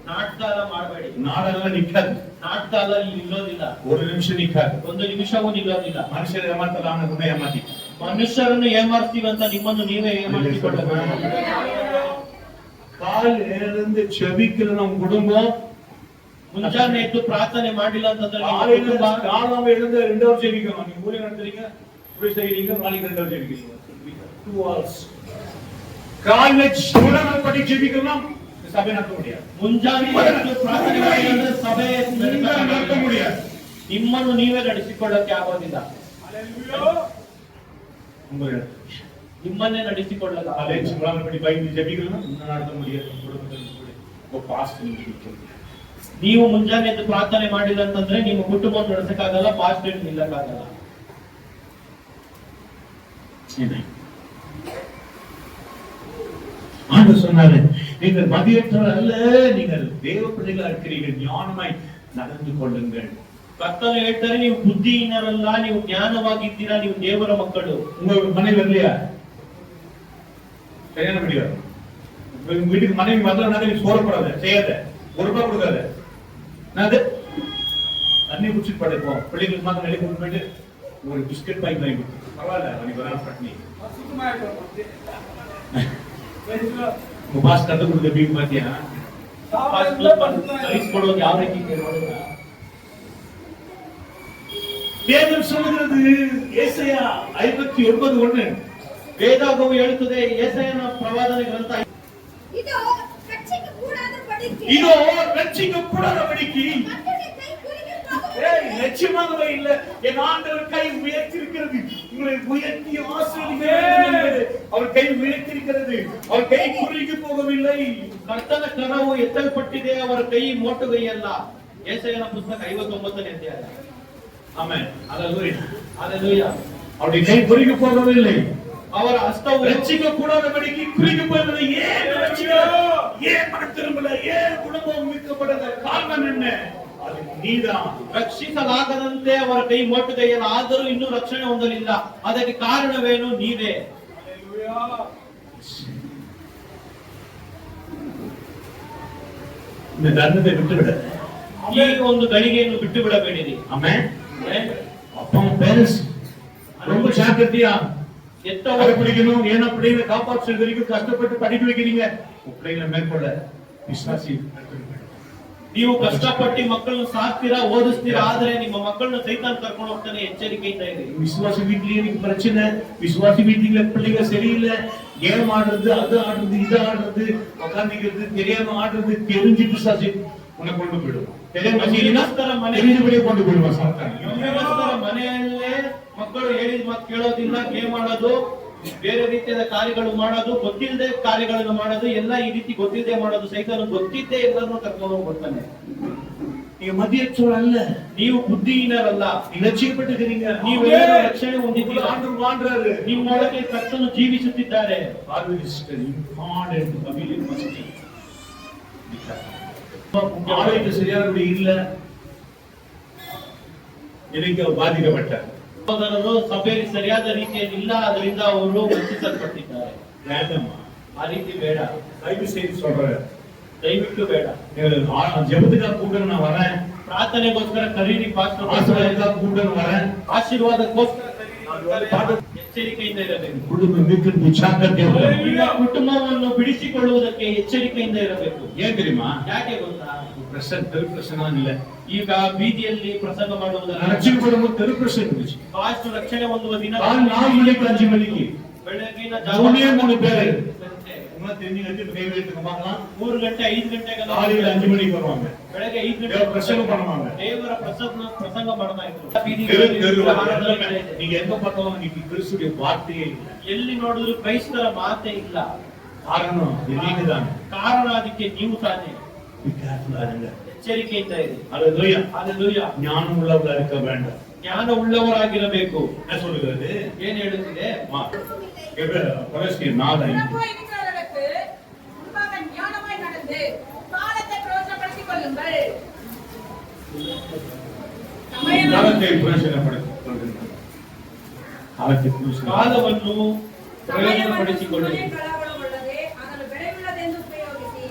ನಾಟಕ ಎಲ್ಲ ಮಾಡಬೇಡಿ. நாடகம் நிக்காது. ನಾಟಕ ಎಲ್ಲ ನಿಲ್ಲೋದಿಲ್ಲ. ஒரு நிமிஷம் நிக்காது. ಒಂದು ನಿಮಿಷವೂ ನಿಲ್ಲೋದಿಲ್ಲ. ಮನುಷ್ಯರ ಏಮಾಡ್ತಾರ ಗುಣ ಏಮಾತಿ. ಮನುಷ್ಯರನ್ನು ಏಮಾರ್ತೀವಂತ ನಿಮ್ಮನ್ನು ನೀವೇ ಏಮಾರಿಸಿಕೊಳ್ಳಬೇಕು. காலையிலிருந்து செபிக்கிற நம்ம குடும்பம் ಮುಂಜಾನೆ ಎದ್ದು ಪ್ರಾರ್ಥನೆ ಮಾಡಿಲ್ಲ ಅಂತಂದ್ರೆ காலம் எழுந்து 2 hours ஜெபிக்கணும். நீங்க ஊழியம் நடத்துறீங்க, இப்படி செய்றீங்க, நாளைக்கு 2 hours ஜெபிக்கிறீங்க. 2 hours. காலேஜ் ஸ்டூடெண்ட் படி ஜெபிக்கணும், சபை நடத்த முடியாது. ಮುಂಜಾನೆ ಎದ್ದು ಪ್ರಾರ್ಥನೆ ಮಾಡಿಲ್ಲ ಅಂದ್ರೆ ಸಭೆ நடத்த முடியாது. ನಿಮ್ಮನ್ನು ನೀವೇ ನಡೆಸಿಕೊಳ್ಳಕ್ಕೆ ಆಗೋದಿಲ್ಲ. ನಿಮ್ಮನ್ನೇ ನಡೆಸಿಕೊಳ್ಳಲ್ಲ. காலேஜ் ஸ்டூடெண்ட் படி பைபிள் ஜெபிக்கணும், நடத்த முடியாது. குடும்பத்துல கூட பாஸ்ட் நிற்கும். ನೀವು ಮುಂಜಾನೆ ಎದ್ದು ಪ್ರಾರ್ಥನೆ ಮಾಡಿಲ್ಲ ಅಂತಂದ್ರೆ ನಿಮ್ಮ ಕುಟುಂಬವನ್ನು ನಡೆಸಕ್ಕಾಗಲ್ಲ, ಪಾಸ್ಟ್ ನಿಲ್ಲಕ್ಕಾಗಲ್ಲ. ஆண்டவர் சொன்னாரு, நீங்கள் மதியற்றவர் அல்ல, நீங்கள் தேவ பிள்ளைகளா இருக்கிறீர்கள், ஞானமாய் நடந்து கொள்ளுங்கள். ಕರ್ತನು ಹೇಳ್ತಾರೆ, ನೀವು ಬುದ್ಧಿಹೀನರಲ್ಲ, ನೀವು ಜ್ಞಾನವಾಗಿದ್ದೀರಾ, ನೀವು ದೇವರ ಮಕ್ಕಳು. உங்க மனைவி வரலையா? சரியான வீடியோ. உங்க வீட்டுக்கு மனைவி வரலன்னா நீ சோறப்படாத, செய்யாத, ஒரு ரூபாய் கொடுக்காத. அது தண்ணி குடிச்சிட்டு படைப்போம். பிள்ளைங்களுக்கு மாத்திரம் வெளியே கொண்டு போயிட்டு ஒரு பிஸ்கட் பாக்கெட் வாங்கி கொடுத்து பரவாயில்ல, அவனுக்கு வர பட்னி. உங்க பாஸ் கத்து கொடுத்த பீஃப் பாத்தியா? ರೈಸ್ ಕೊಡೋದು ಯಾವ ರೀತಿ ಇದೆ ನೋಡಿದ್ರ? வேதம் சொல்லுகிறது, ஏசாயா 59:1 ವೇದಾಗವು ಹೇಳುತ್ತದೆ, ಯೆಶಾಯನ ಪ್ರವಾದನೆ ಗ್ರಂಥ, இதோ ரட்சிக்கக்கூடாதபடிக்கு இதோ ரட்சிக்கக்கூடாதபடிக்கு நிச்சயமாகவே இல்ல, என் ஆண்டவர் கை உயர்த்திருக்கிறது, உங்களை உயர்த்தி ஆசீர்வதிக்கிறது. அவர் கை உயர்த்திருக்கிறது, அவர் கை குறுகி போகவில்லை. ಕರ್ತನ ಕರವು ಎತ್ತಲ್ಪಟ್ಟಿದೆ, ಅವರ ಕೈ ಮೋಟುಗೈಯಲ್ಲ. ಯೆಶಾಯನ ಪುಸ್ತಕ 59ನೇ ಅಧ್ಯಾಯ. ஆமென். ஹalleluya. ಹಲ್ಲೆಲೂಯಾ. அவருடைய கை குறுகி போகவில்லை, ಅವರ ಹಸ್ತವು ரட்சிக்கக்கூடாதபடிக்கு குறுகி போகவில்லை. ஏன் ரட்சிக்கல? ஏன் மனம் திரும்பல? ஏன் குடும்பம் மீட்கப்படல? காரணம் என்ன? அது நீதான். ರಕ್ಷಿಸಲಾಗದಂತೆ ಅವರ ಕೈ ಮೋಟುಗೈಯಲ್ಲ, ಆದರೂ ಇನ್ನೂ ರಕ್ಷಣೆ ಹೊಂದಲಿಲ್ಲ. ಅದಕ್ಕೆ ಕಾರಣವೇನು? ನೀವೇ. இந்த தர்மத்தை விட்டுவிட, ಈ ಒಂದು ಗಳಿಗೆಯನ್ನು ಬಿಟ್ಟು ಬಿಡಬೇಡಿರಿ. ஆமென். அப்பா பேரண்ட்ஸ் ரொம்ப ஜாக்கிரதையா ಎತ್ತವರು பிடிக்கணும். ஏன்னா பிள்ளைகளை காப்பாற்று வரைக்கும் கஷ்டப்பட்டு படிக்க வைக்கிறீங்க, பிள்ளைகளை மேற்கொள்ள விசுவாசி. ನೀವು ಕಷ್ಟಪಟ್ಟು ಮಕ್ಕಳನ್ನು ಸಾಕ್ತೀರಾ, ಓದಿಸ್ತೀರಾ, ಆದ್ರೆ ನಿಮ್ಮ ಮಕ್ಕಳನ್ನ ಸೈತಾನ್ ಕರ್ಕೊಂಡು ಹೋಗ್ತಾನೆ. ಎಚ್ಚರಿಕೆಯಿಂದ ಇರಿ. விசுவாசி வீட்லயே எனக்கு பிரச்சனை, விசுவாசி வீட்ல பிள்ளைங்க சரியில்லை, கேம் ஆடுறது, அது ஆடுறது, இது ஆடுறது, உட்காந்துக்கிறது, தெரியாம ஆடுறது, தெரிஞ்சு விசுவாசி உன்னை கொண்டு போயிடும். தெரியாம தெரிஞ்சபடியே கொண்டு போயிடுவான் சாத்தான். ಯೌವನಸ್ಥರ ಮನೆಯಲ್ಲೇ ಮಕ್ಕಳು ಹೇಳಿದ ಮಾತು ಕೇಳೋದಿಲ್ಲ, ಗೇಮ್ ಆಡೋದು, ಬೇರೆ ರೀತಿಯಾದ ಕಾರ್ಯಗಳು ಮಾಡೋದು, ಗೊತ್ತಿಲ್ಲದೆ ಕಾರ್ಯಗಳನ್ನು ಮಾಡೋದು, ಎಲ್ಲ ಈ ರೀತಿ ಗೊತ್ತಿಲ್ಲದೆ ಮಾಡೋದು. ಸೈತಾನ ಗೊತ್ತಿದ್ದೇ ಎಲ್ಲರನ್ನು ಕರ್ಕೊಂಡು ಹೋಗ್ಬಿಡ್ತಾನೆ. நீங்க மதியற்றோர் அல்ல, ನೀವು ಬುದ್ಧಿಹೀನರಲ್ಲ, நீங்க ரட்சிக்கப்பட்டிருக்கிறீங்க, ನೀವೆಲ್ಲರೂ ರಕ್ಷಣೆ ಹೊಂದಿದ್ದೀರಾ. ஆண்டவர் வாழ்றாரு, ನಿಮ್ಮೊಳಗೆ ಕರ್ತನು ಜೀವಿಸುತ್ತಿದ್ದಾರೆ. ஆரோக்கியம் சரியானபடி இல்ல, எனக்கு பாதிக்கப்பட்டார். ಸಹೋದರರು ಸಭೆಯಲ್ಲಿ ಸರಿಯಾದ ರೀತಿಯಲ್ಲಿ ಇಲ್ಲ, ಅದರಿಂದ ಅವರು ವಂಚಿಸಲ್ಪಟ್ಟಿದ್ದಾರೆ. வேண்டாமா, ಆ ರೀತಿ ಬೇಡ, தயவு செய்து சொல்றேன், ದಯವಿಟ್ಟು ಬೇಡ. ஜெபத்துக்காக கூப்பிட்டு நான் வரேன், ಪ್ರಾರ್ಥನೆಗೋಸ್ಕರ ಕರೀರಿ ಪಾಸ್ಟರ್, ஆசீர்வாதத்துக்காக கூப்பிட்டு வரேன், ಆಶೀರ್ವಾದಕ್ಕೋಸ್ಕರ ಎಚ್ಚರಿಕೆಯಿಂದ ಇರಬೇಕು. குடும்பம் மீட்கிறது ஜாக்கிரதை. ನಿಮ್ಮ ಕುಟುಂಬವನ್ನು ಬಿಡಿಸಿಕೊಳ್ಳುವುದಕ್ಕೆ ಎಚ್ಚರಿಕೆಯಿಂದ ಇರಬೇಕು. ஏன் தெரியுமா? ಯಾಕೆ ಗೊತ್ತಾ? பிரசன் தெரு பிரசனம் இல்ல, ಈಗ ಬೀದಿಯಲ್ಲಿ ಪ್ರಸಂಗ ಮಾಡುವುದಲ್ಲ, ரட்சிக்கப்படும் தெரு பிரசன் இருந்துச்சு. ಪಾಸ್ಟರ್ ರಕ್ಷಣೆ ಹೊಂದುವ ದಿನ 4 மணிக்கு 5 மணிக்கு ಬೆಳಗಿನ 3 பேர் ಗಂಟೆ, உங்களை தெரிஞ்சு கட்டி கைவேட்டுக்கு வாங்கலாம். 3 ಗಂಟೆ 5 ಗಂಟೆಗೆಲ್ಲ காலையில 5 மணிக்கு வருவாங்க, ಬೆಳಗ್ಗೆ 5 தேவ ಗಂಟೆ பிரசங்கம் பண்ணுவாங்க. ದೇವರ ಪ್ರಸಂಗ ಮಾಡ್ತಾ ಇದ್ರು. தெரு ಆರಾಧನೆಗಳೇ ಇದೆ. நீங்க எங்க பார்த்தாலும் இன்னைக்கு கிறிஸ்துடைய வார்த்தையே இல்ல. ಎಲ್ಲಿ ನೋಡಿದ್ರು ಕ್ರೈಸ್ತರ ಮಾತೇ ಇಲ್ಲ. காரணம் நீங்க தான். ಕಾರಣ ಅದಕ್ಕೆ ನೀವು ತಾನೇ. இருங்க, ಎಚ್ಚರಿಕೆಯಿಂದ ಇರಿ. அல்லேலூயா. ಹಲ್ಲೆಲೂಯಾ. ஞானம் உள்ளவர்களா இருக்க வேண்டாம். ಜ್ಞಾನ ಉಳ್ಳವರಾಗಿರಬೇಕು. என்ன சொல்லுகிறது? ಏನ್ ಹೇಳುತ್ತಿದೆ? கொலோசியர் 4:5. போய் இருக்கிறவர்களுக்கு முன்பாக ஞானமாய் நடந்து காலத்தை பிரயோஜனப்படுத்திக் கொள்ளுங்கள். காலத்தை பிரயோஜனப்படுத்திக் கொள்ளுங்கள். காலத்தை பிரயோஜன ಕಾಲವನ್ನು ಪ್ರಯೋಜನಪಡಿಸಿಕೊಳ್ಳಿ. உள்ளதே அதன் விளைவுள்ளதென்று உபயோகிಸಿ.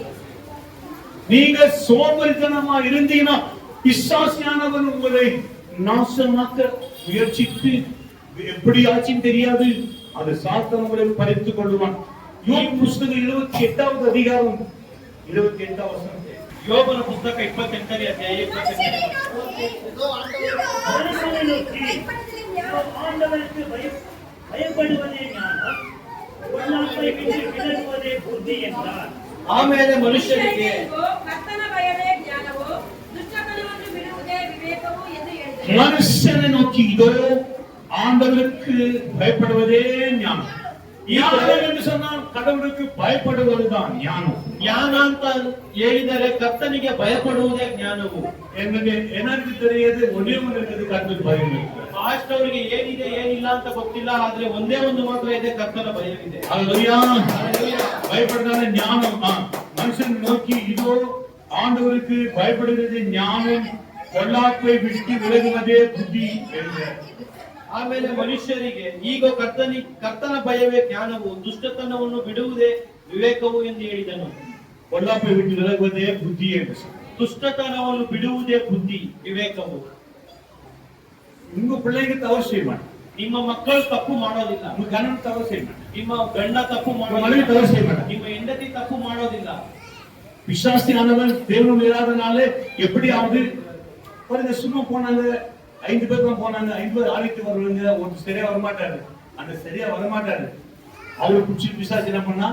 நீங்க சோம்பேறித்தனமா இருந்தீங்கன்னா பிசாசியானவன் உங்களை நாசமாக்க முயற்சித்து எப்படியாச்சும் தெரியாது, அது சாத்தான் உங்களை பறித்துக் கொள்ளுவான். யோபு புஸ்தகம் 28வது அதிகாரம் 28வது வசனம். ಯೋಬನ ಪುಸ್ತಕ 28ನೇ ಅಧ್ಯಾಯ 28ನೇ ஆண்டவருக்கு பயப்படுவதே ஞானம், பொல்லாப்பை விட்டு விலகுவதே புத்தி என்றார். ಆಮೇಲೆ ಮನುಷ್ಯರಿಗೆ ಕರ್ತನ ಭಯವೇ ಜ್ಞಾನವು, ದುಷ್ಟತನವನ್ನು ಬಿಡುವುದೇ ವಿವೇಕವು ಎಂದು ಹೇಳಿದರು. மனுஷனை நோக்கி இதோ ஆண்டவருக்கு பயப்படுவதே ஞானம். ஞானம் என்று சொன்னால் கடவுளுக்கு பயப்படுவதுதான் ஞானம். ಜ್ಞಾನ ಅಂತ ಹೇಳಿದರೆ ಕರ್ತನಿಗೆ ಭಯಪಡುವುದೇ ಜ್ಞಾನವು. எனக்கு தெரியாது, ஒன்னே ஒன்று இருக்குது, கர்த்தருக்கு பயம் இருக்குது. ಫಾಸ್ಟ್ ಅವರಿಗೆ ಏನಿದೆ ಏನಿಲ್ಲ ಅಂತ ಗೊತ್ತಿಲ್ಲ, ಆದ್ರೆ ಒಂದೇ ಒಂದು ಮಾತ್ರ ಇದೆ, ಕರ್ತನ ಭಯವಿದೆ. அல்லேலூயா. பயப்படுறதான ஞானம். மனுஷன் நோக்கி இதோ ஆண்டவருக்கு பயப்படுகிறது ஞானம், பொல்லாப்பை விட்டு விலகுவதே புத்தி என்றார். ಆಮೇಲೆ ಮನುಷ್ಯರಿಗೆ ಈಗ ಕರ್ತನ ಭಯವೇ ಜ್ಞಾನವು, ದುಷ್ಟತನವನ್ನು ಬಿಡುವುದೇ ವಿವೇಕವು ಎಂದು ಹೇಳಿದನು. பொல்லாப்பை விட்டு விலகுவதே புத்தி என்று சொன்னார். ದುಷ್ಟತನವನ್ನು ಬಿಡುವುದೇ ಬುದ್ಧಿ, ವಿವೇಕವು. உங்க பிள்ளைங்க தவறு செய்ய மாட்டாங்க, ನಿಮ್ಮ ಮಕ್ಕಳು ತಪ್ಪು ಮಾಡೋದಿಲ್ಲ, உங்க கணவன் தவறு செய்ய மாட்டாங்க, ನಿಮ್ಮ ಗಂಡ ತಪ್ಪು உங்க மனைவி ಮಾಡೋದಿಲ್ಲ, தவறு செய்ய மாட்டாங்க. ನಿಮ್ಮ ಹೆಂಡತಿ ತಪ್ಪು ಮಾಡೋದಿಲ್ಲ. பிசாசியானவன் தேவனும் இல்லாதனால எப்படியாவது பாருங்க, சும்மா போனாங்க 5 பேர் தான் போனாங்க, 5 பேர் ஆடிட்டு வருவாங்க, ஒரு சரியா வரமாட்டாரு, அந்த சரியா வரமாட்டாரு. அவரு பிடிச்சி பிசாசு என்ன பண்ணா,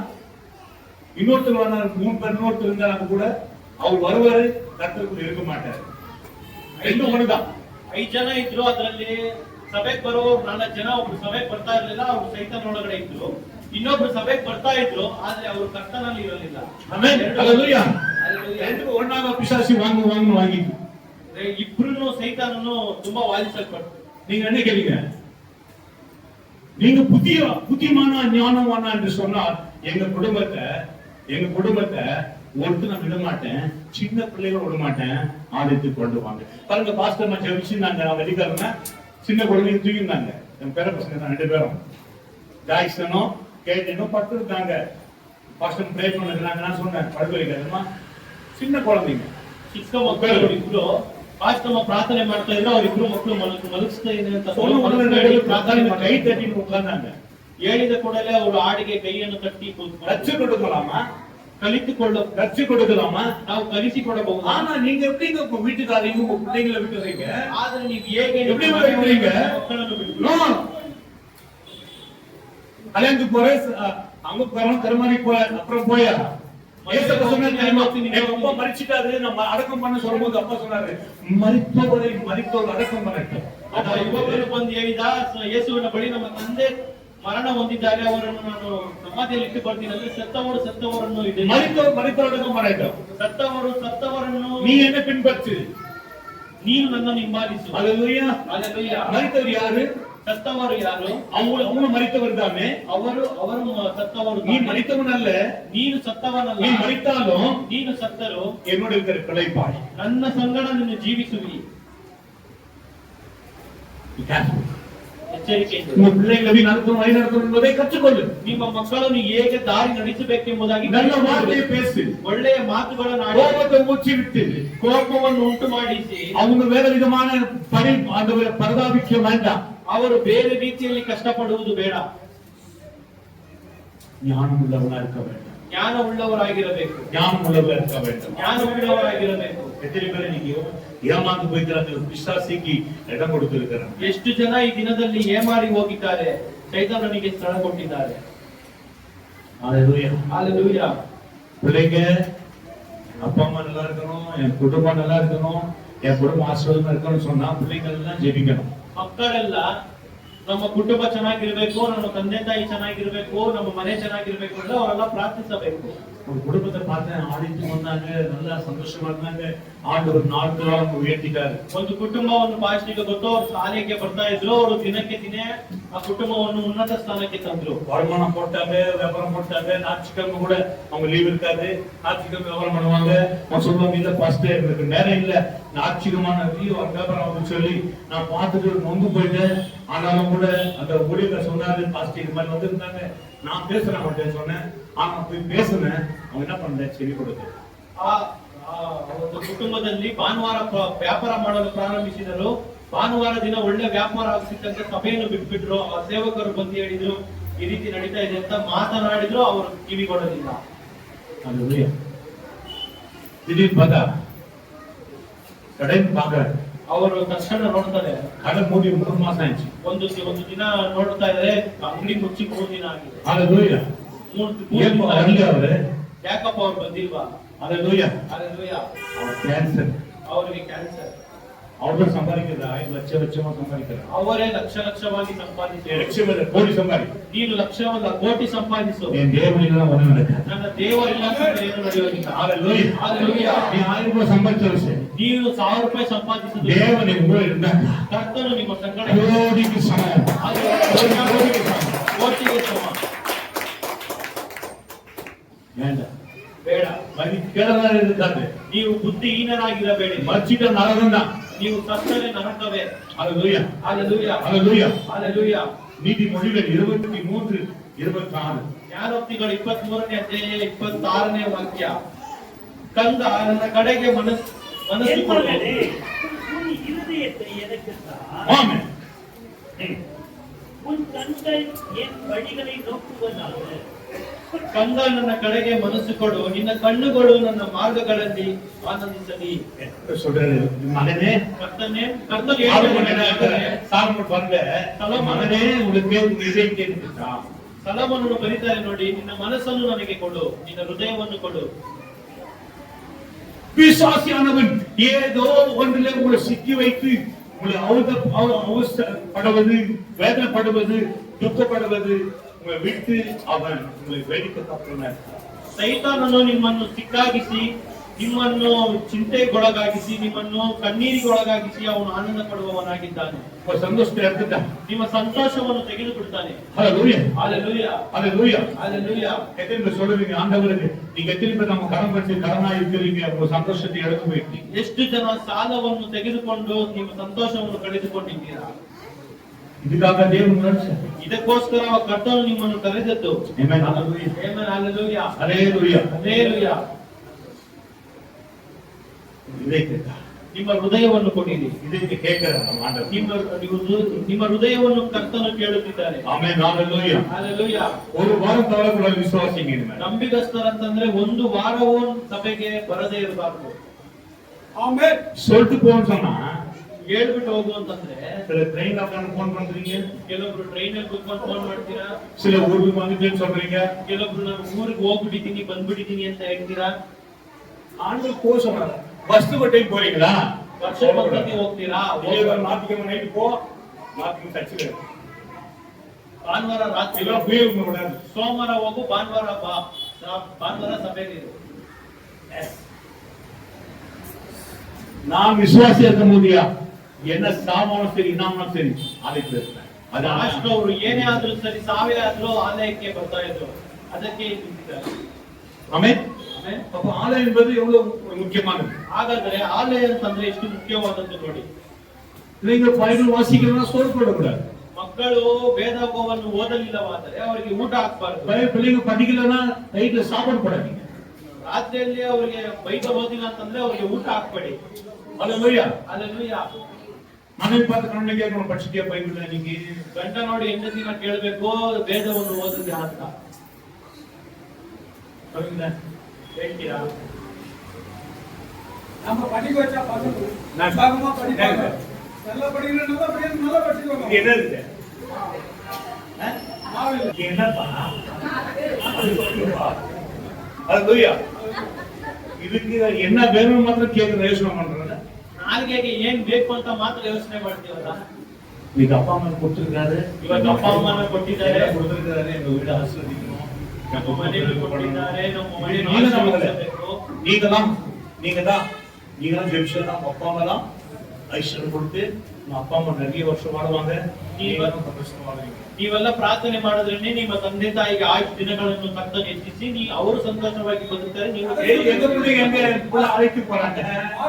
இன்னொருத்தர் வந்தாரு, 3 பேர் இன்னொருத்தர் இருந்தாலும் கூட அவர் வருவாரு, கர்த்தருக்குள்ள இருக்க மாட்டாரு. ரெண்டும் ஒண்ணுதான். 5 ಜನ ಇದ್ರು, ಅದರಲ್ಲಿ ಸಭೆಗೆ ಬರೋರು 4 ಜನ, ಒಬ್ರು ಸಭೆಗೆ ಬರ್ತಾ ಇರ್ಲಿಲ್ಲ, ಅವ್ರು ಸೈತಾನ್ ಒಳಗಡೆ ಇದ್ರು. ಇನ್ನೊಬ್ರು ಸಭೆಗೆ ಬರ್ತಾ ಇದ್ರು, ಆದ್ರೆ ಅವರು ಕರ್ತನಲ್ಲಿ ಇರಲಿಲ್ಲ. Amen, hallelujah. ಹಲ್ಲೆಲೂಯಾ. ரெண்டு ஒண்ணாக பிசாசு வாங்கிட்டு ಇಬ್ರು ಸೈತಾನನು ತುಂಬಾ ವಾದಿಸಲ್ಪಟ್ಟು. நீங்க என்ன கேட்டீங்க? நீங்க புத்திமான ஞானமான என்று சொன்னால் எங்க குடும்பத்தை ஒருத்தர் நான் விட மாட்டேன், சின்ன பிள்ளைகள் விட மாட்டேன், ஆதித்து கொண்டு வாங்க. பாருங்க, பாஸ்டர் மச்ச வச்சிருந்தாங்க, நான் வெள்ளிக்கிழமை சின்ன குழந்தைங்க தூக்கிருந்தாங்க, என் பேர பசங்க தான் 2 பேரும், ஜாய்சனும் கேட்டனும் பட்டு இருக்காங்க. பாஸ்டர் ப்ரே பண்ணுறாங்க, நான் சொன்னேன் படுக்க வைக்கிறதுமா, சின்ன குழந்தைங்க, ಚಿಕ್ಕ ಮಕ್ಕಳು ಇಬ್ರು ಪಾಸ್ಟಮ್ಮ ಪ್ರಾರ್ಥನೆ ಮಾಡ್ತಾ ಇದ್ರು, ಅವ್ರಿಬ್ರು ಮಕ್ಕಳು ಮಲಗಿಸ್ತಾ ಇದೆ ಅಂತ ಪ್ರಾರ್ಥನೆ ಕೈ ತಟ್ಟಿ ಉட்கார்ந்தாங்க. ಹೇಳಿದ ಕೂಡಲೇ ಅವರು ಹಾಡಿಗೆ ಕೈಯನ್ನು ತಟ್ಟಿ ரட்சி கொடுக்கலாமா, ರಕ್ಷೆ கொடுக்கலாமா, ನಾವು ಕಲಿಸಿಕೊಡಬಹುದು. ஆனா நீங்க எப்படிங்க உங்க வீட்டுக்காரங்க உங்க பிள்ளைங்களை விட்டுறீங்க? ಆದ್ರೆ ನೀವು ಹೇಗೆ எப்படி விட்டுறீங்க? ಮಕ್ಕಳನ್ನು ಬಿಟ್ಟು கல்யாணத்துக்கு போற அங்க போறோம், கருமாரி போற, அப்புறம் போயா ஏசப்பா சொன்னாரு, எங்க அப்பா மரிச்சிட்டாரு, நம்ம அடக்கம் பண்ண சொல்லும்போது அப்பா சொன்னாரு, மரித்தோர் அடக்கம் பண்ணட்டும். ಯುವಕರು ಬಂದು ಹೇಳಿದ, ಯೇಸುವಿನ ಬಳಿ ನಮ್ಮ ತಂದೆ ಮರಣ ಹೊಂದಿದ್ದಾರೆ, ಅವರನ್ನು ನಾನು ಸಮಾಧಿಯಲ್ಲಿ ಇಟ್ಟು ಬರ್ತೀನಿ ಅಂದ್ರೆ, ಸತ್ತವರನ್ನು ಇದೆ, மரித்தோர் அடக்கம் பண்ணட்டும். ಸತ್ತವರನ್ನು நீ என்ன பின்பற்று, ನೀನು ನನ್ನನ್ನು ಹಿಂಬಾಲಿಸು. ஹல்லேலூயா. ಹಲ್ಲೆಲೂಯಾ. மரித்தவர் யாரு? ಸತ್ತವರು ಯಾರು? அவங்க மரித்தவர் தானே. ಅವರು ಸತ್ತವರು. நீ மரித்தவன் அல்ல, ನೀನು ಸತ್ತವನಲ್ಲ. நீ மரித்தாலும் ನೀನು ಸತ್ತರು என்னோட இருக்கிற பிழைப்பாய், ನನ್ನ ಸಂಗಡ ನಿನ್ನ ಜೀವಿಸುವಿ. ಎಚ್ಚರಿಕೆಯಿಂದ உங்க பிள்ளைகளை வழி நடத்தணும் என்பதை கற்றுக்கொள்ளு. ನಿಮ್ಮ ಮಕ್ಕಳನ್ನು ಹೇಗೆ ದಾರಿ ನಡೆಸಬೇಕೆಂಬುದಾಗಿ நல்ல வார்த்தையை பேசு, ಒಳ್ಳೆಯ ಮಾತುಗಳನ್ನು ಆಡಿ, கோபத்தை மூச்சு விட்டு ಕೋಪವನ್ನು ಉಂಟು ಮಾಡಿಸಿ, அவங்க வேற விதமான பரிதாபிக்க வேண்டாம். ಅವರು ಬೇರೆ ರೀತಿಯಲ್ಲಿ ಕಷ್ಟಪಡುವುದು ಬೇಡ. ஞானம் உள்ளவனா இருக்க வேண்டும், ಜ್ಞಾನ ಉಳ್ಳವರಾಗಿರಬೇಕು, ஞானம் உள்ளவரா இருக்க வேண்டும். ಜ್ಞಾನ ಉಳ್ಳವರಾಗಿರಬೇಕು. எத்தனை பேர் நீங்க ஏமாந்து போய்க்கிறாங்க, பிசாசிக்கு இடம் கொடுத்திருக்கிறாங்க. ಎಷ್ಟು ಜನ ಈ ದಿನದಲ್ಲಿ ಏಮಾರಿ ಹೋಗಿದ್ದಾರೆ, ಸೈತಾನನಿಗೆ ಸ್ಥಳ ಕೊಟ್ಟಿದ್ದಾರೆ. ஹல்லேலூயா. ಹಲ್ಲೆಲೂಯಾ. பிள்ளைங்க, அப்பா அம்மா நல்லா இருக்கணும், என் குடும்பம் நல்லா இருக்கணும், என் குடும்பம் ஆசீர்வாதமா இருக்கணும்னு சொன்னா பிள்ளைங்க எல்லாம் ஜெபிக்கணும். ಮಕ್ಕಳೆಲ್ಲ ನಮ್ಮ ಕುಟುಂಬ ಚೆನ್ನಾಗಿರ್ಬೇಕು, ನಮ್ಮ ತಂದೆ ತಾಯಿ ಚೆನ್ನಾಗಿರ್ಬೇಕು, ನಮ್ಮ ಮನೆ ಚೆನ್ನಾಗಿರ್ಬೇಕು ಅಂದ್ರೆ ಅವರೆಲ್ಲ ಪ್ರಾರ್ಥಿಸಬೇಕು. உங்க குடும்பத்தை பார்த்தேன், ஆடிட்டு வந்தாங்க, நல்லா சந்தோஷமா இருந்தாங்க, ஆண்டவர் நாட்களா அவங்க உயர்த்திட்டாரு. ಒಂದು ಕುಟುಂಬವನ್ನು ಪಾಸ್ಟಿಗೆ ಗೊತ್ತು, ಅವರು ಶಾಲೆಗೆ ಬರ್ತಾ ಇದ್ರು, ಅವರು ದಿನಕ್ಕೆ ದಿನ ಆ ಕುಟುಂಬವನ್ನು ಉನ್ನತ ಸ್ಥಾನಕ್ಕೆ ತಂದ್ರು. வருமானம் போட்டாங்க, வியாபாரம் போட்டாங்க, ஞாயிற்றுக்கிழமை கூட அவங்க லீவ் இருக்காது, ஞாயிற்றுக்கிழமை வியாபாரம் பண்ணுவாங்க. அவங்க சொல்லுவாங்க, இல்ல ஃபர்ஸ்ட் எனக்கு நேரம் இல்ல, ஞாயிற்றுக்கிழமை வியாபாரம் அவங்க சொல்லி நான் பார்த்துட்டு நொந்து போயிட்டேன். ஆனாலும் கூட அந்த ஊழியர் சொன்னாரு, பாஸ்ட் இது மாதிரி வந்திருந்தாங்க, நான் பேசுறேன் அவன்கிட்ட சொன்னேன், ஆனா போய் பேசுனேன், அவன் என்ன பண்ண செவி கொடுத்து. ಆ ಒಂದು ಕುಟುಂಬದಲ್ಲಿ ಭಾನುವಾರ ವ್ಯಾಪಾರ ಮಾಡಲು ಪ್ರಾರಂಭಿಸಿದರು. ಭಾನುವಾರ ದಿನ ಒಳ್ಳೆ ವ್ಯಾಪಾರ ಆಗ್ತಿತ್ತಂತೆ ಸಭೆಯನ್ನು ಬಿಟ್ಬಿಟ್ರು. ಆ ಸೇವಕರು ಬಂದು ಹೇಳಿದ್ರು, ಈ ರೀತಿ ನಡೀತಾ ಇದೆ ಅಂತ ಮಾತನಾಡಿದ್ರು, ಅವರು ಕಿವಿ ಕೊಡಲಿಲ್ಲ. திடீர்னு பார்த்தா கடன் பாக்குறாரு, ಅವರು ತಕ್ಷಣ ನೋಡ್ತಾರೆ, கடன் மூடி 3 மாசம் ஆயிடுச்சு. ಒಂದು ದಿನ ನೋಡ್ತಾ ಇದ್ರೆ ಅಂಗಡಿ ಮುಚ್ಚಿ 3 ದಿನ ಆಗಿದೆ. ஹல்லேலூயா. அவரு ಯಾಕಪ್ಪ ಅವ್ರು ಬಂದಿಲ್ವಾ? ஹல்லேலூயா. ಹಲ್ಲೆಲೂಯಾ. அவர் கேன்சர், ಅವರಿಗೆ ಕ್ಯಾನ್ಸರ್. அவர் சம்பாதிக்கிறார், 5 லட்சமா சம்பாதிக்கிறார். ಅವರೇ ಲಕ್ಷವಾಗಿ ಸಂಪಾದಿಸಿ, லட்சம் கோடி சம்பாதி. ನೀನು ಲಕ್ಷವಲ್ಲ ಕೋಟಿ ಸಂಪಾದಿಸು. என் தேவனில ஒண்ணு நடக்காது. ನನ್ನ ದೇವರಿಲ್ಲ ಅಂತ ಏನು ನಡೆಯೋದಿಲ್ಲ. ஹல்லேலூயா. ಹಲ್ಲೆಲೂಯಾ. நீ 1000 ரூபாய் சம்பாதிச்சது சரி, ನೀವು 1000 ರೂಪಾಯಿ ಸಂಪಾದಿಸಿದ್ರು தேவன் உங்களோட இருந்தாங்க ಕರ್ತನು ನಿಮ್ಮ ಸಂಗಡ கோடிக்கு சமம். ಕೋಟಿಗೆ ಸಮ. வேண்டாம், ಬೇಡ. మరి ಕೇಳಲಾಗಿರುತ್ತಾರೆ ನೀವು ಬುದ್ಧಿಹೀನರಾಗಿರಬೇಡಿ. ಮರ್ಚಿಟ ನರಕನ್ನ ನೀವು ಸತ್ತರೆ ನರಕವೇ. Hallelujah Hallelujah. hallelujah Hallelujah. ನೀತಿಮೊழிகள் 23:26 ಜ್ಞಾನೋಕ್ತಿಗಳು 23ನೇ ಅಧ್ಯಾಯ 26ನೇ ವಾಕ್ಯ. ಕಂದ ನನ್ನ கடைಗೆ மனசு கொடு. என்பவனே, உன் இருதயத்தை எனக்கு தா. ஆமென். உன் கண்கள் என் வழிகளை நோக்குவதாக. ಕಂದ ನನ್ನ ಕಡೆಗೆ ಮನಸ್ಸು ಕೊಡು, ನಿನ್ನ ಕಣ್ಣುಗಳು ನನ್ನ ಮಾರ್ಗಗಳಲ್ಲಿ ಆನಂದಿಸಲಿ. சொல்றாரு மகனே ಕರ್ತನೇ சாலமோன் பாருங்க மகனே உனக்கு இதயத்தை கொடுத்தா ಸಲಮೋನನು ಬರೀತಾರೆ ನೋಡಿ, ನಿನ್ನ ಮನಸ್ಸನ್ನು ನನಗೆ ಕೊಡು, ನಿನ್ನ ಹೃದಯವನ್ನು ಕೊಡು. பிசாசியானவன் ஏதோ ஒன்றிலே உங்களை சிக்கி வைத்து உங்களை அவசரப்படுவது, வேதனைப்படுவது, துக்கப்படுவது உங்களை விட்டு அவன் உங்களை வேடிக்கை தப்புனார். ಸೈತಾನನು ನಿಮ್ಮನ್ನು ಸಿಕ್ಕಾಗಿಸಿ, ನಿಮ್ಮನ್ನು ಚಿಂತೆಗೊಳಗಾಗಿಸಿ, ನಿಮ್ಮನ್ನು ಕಣ್ಣೀರಿಗೊಳಗಾಗಿಸಿ ಅವನು ಆನಂದ ಪಡುವವನಾಗಿದ್ದಾನೆ. ஒரு சந்தோஷத்தை எடுத்துட்டான். ನಿಮ್ಮ ಸಂತೋಷವನ್ನು ತೆಗೆದು ಬಿಡ್ತಾನೆ. ஹalleluya Hallelujah. ஹalleluya Hallelujah. எத்தனை பேர் சொல்றீங்க ஆண்டவருக்கு நீங்க எத்தனை பேர் நம்ம கடன் பற்றி கடனா இருக்கிறீங்க, உங்க சந்தோஷத்தை எடுத்து போயிட்டீங்க. ಎಷ್ಟು ಜನ ಸಾಲವನ್ನು ತೆಗೆದುಕೊಂಡು ನಿಮ್ಮ ಸಂತೋಷವನ್ನು ಕಳೆದುಕೊಂಡಿದ್ದೀರಾ? இதுக்காக தேவன் நினைச்சார். ಇದಕ್ಕೋಸ್ಕರ ಕರ್ತನು ನಿಮ್ಮನ್ನು ಕರೆದದ್ದು. Amen hallelujah Amen. Hallelujah. ஹalleluya Hallelujah. இதயத்தை ನಿಮ್ಮ ಹೃದಯವನ್ನು ಕೊಡಿರಿ. இதயத்தை கேட்கிறார் நம்ம ஆண்டவர். ನಿಮ್ಮ ಹೃದಯವನ್ನು ಕರ್ತನು ಕೇಳುತ್ತಿದ್ದಾರೆ. ஆமென் ஹalleluya Hallelujah. ஒரு வாரம் தவறக்கூட விசுவாசிங்க இனிமே. ನಂಬಿಗಸ್ತರಂತಂದ್ರೆ ಒಂದು ವಾರವೂ ಸಭೆಗೆ ಬರದೇ ಇರಬಾರದು. ஆமென் சொல்லிட்டு போன்னு சொன்னா ಹೇಳ್ಬಿಟ್ಟು ಹೋಗು ಅಂತಂದ್ರೆ, சில ட்ரெயின் உட்கார்ந்து போன் பண்றீங்க, ಕೆಲವೊಬ್ರು ಟ್ರೈನ್ ಅಲ್ಲಿ ಕುತ್ಕೊಂಡು ಫೋನ್ ಮಾಡ್ತೀರಾ, சில ஊருக்கு வந்துட்டேன்னு சொல்றீங்க. ಕೆಲವೊಬ್ರು ನಾನು ಊರಿಗೆ ಹೋಗ್ಬಿಟ್ಟಿದ್ದೀನಿ ಬಂದ್ಬಿಟ್ಟಿದ್ದೀನಿ ಅಂತ ಹೇಳ್ತೀರಾ. ஆண்டவர் கோசம் பஸ் பட்டை போறீங்களா? ವರ್ಷ ಪದ್ಧತಿ ಹೋಗ್ತೀರಾ? ஞாயிற்றுக்கிழமை நைட்டு போ, ஞாயிற்றுக்கிழமை சர்ச்சுல ಭಾನುವಾರ ರಾತ್ರಿ எல்லாம் போய் விடாது. ಸೋಮವಾರ ಹೋಗು, ಭಾನುವಾರ ಬಾ, ಭಾನುವಾರ ಸಭೆಗೆ ಇರು. நான் விசுவாசியா இருக்க முடியா, என்ன சாமானும் சரி இன்னாமனும் சரி ஆலயத்தில் இருப்பேன். அது ಅಷ್ಟು ಅವರು ಏನೇ ಆದ್ರೂ ಸರಿ, ಸಾವೇ ಆದ್ರೂ ಆಲಯಕ್ಕೆ ಬರ್ತಾ ಇದ್ರು. ಅದಕ್ಕೆ ನಿಂತಿದ್ದಾರೆ. ஆமென். ಆಮೆನ್. அப்ப ஆலயம் என்பது எவ்வளவு முக்கியமானது. ಹಾಗಾದ್ರೆ ಆಲಯ ಅಂತಂದ್ರೆ ಎಷ್ಟು ಮುಖ್ಯವಾದದ್ದು ನೋಡಿ. நீங்க பைபிள் வாசிக்கணும்னா சோறு போடக்கூடாது. ಮಕ್ಕಳು ವೇದವನ್ನು ಓದಲಿಲ್ಲವಾದರೆ ಅವರಿಗೆ ಊಟ ಹಾಕ್ಬಾರ್ದು. பிள்ளைங்க படிக்கலன்னா நைட்ல சாப்பாடு போடாதீங்க. ರಾತ್ರಿಯಲ್ಲಿ ಅವರಿಗೆ ಬೈಬಲ್ ಓದಿಲ್ಲ ಅಂತಂದ್ರೆ ಅವರಿಗೆ ಊಟ ಹಾಕ್ಬೇಡಿ. ஹalleluya Hallelujah. மனைவி பார்த்து கண்ணை கேட்கணும், படிச்சிட்டியா பைபிள் நீங்க? ಗಂಡ ನೋಡಿ ಹೆಂಡತಿನ ಕೇಳಬೇಕು, ವೇದವನ್ನು ಓದಿದ್ಯಾ ಅಂತ ಹೇಳ್ತೀರಾ? நம்ம படிக்க வச்சா பசங்க நான் உற்சாகமா படிப்பாங்க. நான் நல்லா படிக்கணும், நல்லா படிக்கணும், நல்லா படிச்சுக்கோங்க. இது என்ன இருக்கு? இது என்னப்பா? ஹalleluya இதுக்கு என்ன வேணும் மாத்திரம் கேட்க யோசனை பண்றேன். ನಾಲ್ಗೆಗೆ ಏನ್ ಬೇಕು ಅಂತ ಮಾತ್ರ ಯೋಚನೆ ಮಾಡ್ತೀವಲ್ಲ. நீங்க அப்பா அம்மா கொடுத்திருக்காரு, ಇವಾಗ ಅಪ್ಪ ಅಮ್ಮನ ಕೊಟ್ಟಿದ್ದಾರೆ, கொடுத்திருக்காரு, எங்க வீடு ஆசீர்வதிக்கணும், ನಮ್ಮ ಮನೆಯಲ್ಲಿ ಕೊಟ್ಟಿದ್ದಾರೆ, ನಮ್ಮ ಮನೆಯಲ್ಲಿ ಆಶೀರ್ವದಿಸಬೇಕು. நீங்க தான் ஜெபிச்சா நம்ம அப்பா அம்மா தான் ஐஸ்வர்யம் கொடுத்து நம்ம அப்பா அம்மா நிறைய வருஷம் வாழுவாங்க, நீங்களும் சந்தோஷமா வாழ்வீங்க. ನೀವೆಲ್ಲ ಪ್ರಾರ್ಥನೆ ಮಾಡಿದ್ರೆ ನಿಮ್ಮ ತಂದೆ ತಾಯಿಗೆ ಆಯುಷ್ ದಿನಗಳನ್ನು ಕರ್ತನು ಹೆಚ್ಚಿಸಿ ಅವರು ಸಂತೋಷವಾಗಿ ಬದುಕ್ತಾರೆ. ನೀವು எங்க பிள்ளைங்க எங்க புள்ள அழைத்து போறாங்க,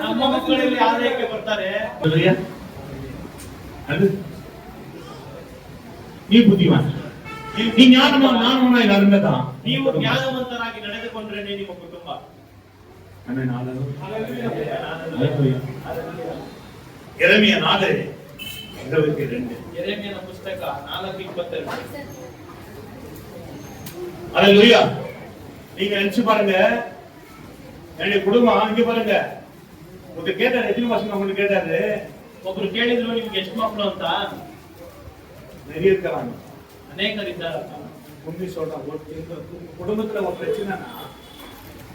ನಮ್ಮ ಮಕ್ಕಳಲ್ಲಿ ಆಲಯಕ್ಕೆ ಬರ್ತಾರೆ. அது நீ புத்திவான், நீ ஞானமான நானும் எல்லாருமே தான். ನೀವು ಜ್ಞಾನವಂತರಾಗಿ ನಡೆದುಕೊಂಡ್ರೆ ನಿಮ್ಮ ಕುಟುಂಬ. எரேமியா 4:22. ಯೆರೆಮೀಯನ ಪುಸ್ತಕ 4:22. ஹalleluya. நீங்க நினைச்சு பாருங்க, என்னுடைய குடும்பம் இங்க பாருங்க. ஒரு கேட்டாரு, எத்தனை வருஷம் உங்களுக்கு கேட்டாரு, ಒಬ್ರು ಕೇಳಿದ್ರು ನಿಮ್ಗೆ ಎಷ್ಟು ಮಕ್ಕಳು ಅಂತ. நிறைய இருக்கிறாங்க, ಅನೇಕರಿದ್ದಾರೆ. உண்மை சொல்றேன். ஒரு குடும்பத்துல ஒரு பிரச்சனைனா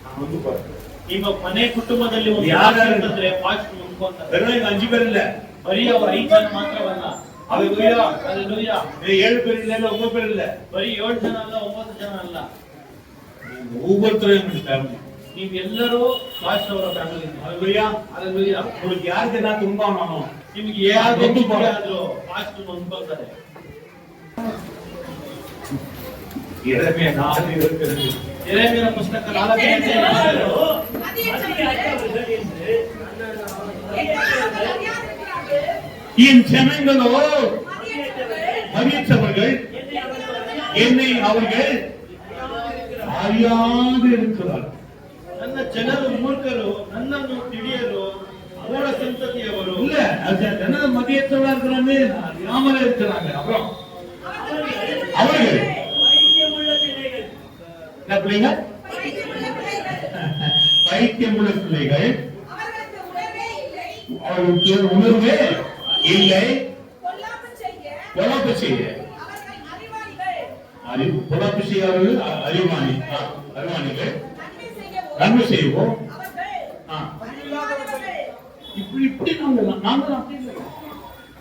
நான் வந்து பாருங்க, ನಿಮ್ಮ ಮನೆ ಕುಟುಂಬದಲ್ಲಿ ಒಂದು ಯಾರ್ಯಾರು ಅಂತಂದ್ರೆ ಫಾಸ್ಟ್ ಮುಂದ್ಕೊಂತಾರೆ. வெறும் எங்க 5 பேர் இல்ல, ಬರೀ ಅವರು 5 ಜನ ಮಾತ್ರವಲ್ಲ. ஹalleluya. Hallelujah. 7 பேர் இல்ல, 9 பேர் இல்ல, ಬರೀ 7 ಜನ ಅಲ್ಲ, 9 ಜನ ಅಲ್ಲ. ஒவ்வொருத்தரும் எங்க ஃபேமிலி. ನೀವೆಲ್ಲರೂ ಫಾಸ್ಟ್ ಅವರ ಫ್ಯಾಮಿಲಿ. ஹalleluya. Hallelujah. உங்களுக்கு யாருக்கு என்ன துன்பம் ನಿಮಗೆ ಯಾರು ಆದ್ರೂ ಫಾಸ್ಟ್ ಮುಂದ್ಕೊಳ್ತಾರೆ. எரேமியா 4:22. ಯೆರೆಮೀಯನ ಪುಸ್ತಕ 4ನೇ ಅಧ್ಯಾಯ. யாரோ மதியற்றவர்கள் என்று என் ஜனங்களோ மதியற்றவர்கள், என்னை அவர்கள் அறியாது இருக்கிறார். ನನ್ನ ಜನರು ಮೂರ್ಖರು, ನನ್ನನ್ನು ತಿಳಿಯಲು ಮೂಢ ಸಂತತಿಯವರು. இல்ல அது ஜனங்க மதியற்றவர்களா இருக்கிறாங்க, அறியாமல இருக்கிறாங்க. அப்புறம் அவர்கள் பைத்தியமுள்ள பிள்ளைகள். என்ன பிள்ளைங்க? பைத்தியமுள்ள பிள்ளைகள், அவர்களுக்கு உணர்வே இல்லை, பொல்லாப்பு செய்ய பொல்லாப்பு செய்யாதவர்கள் அறிவாளிகள், நன்மை செய்வோம். இப்படி இப்படி நாங்கள் அப்படி இல்லை.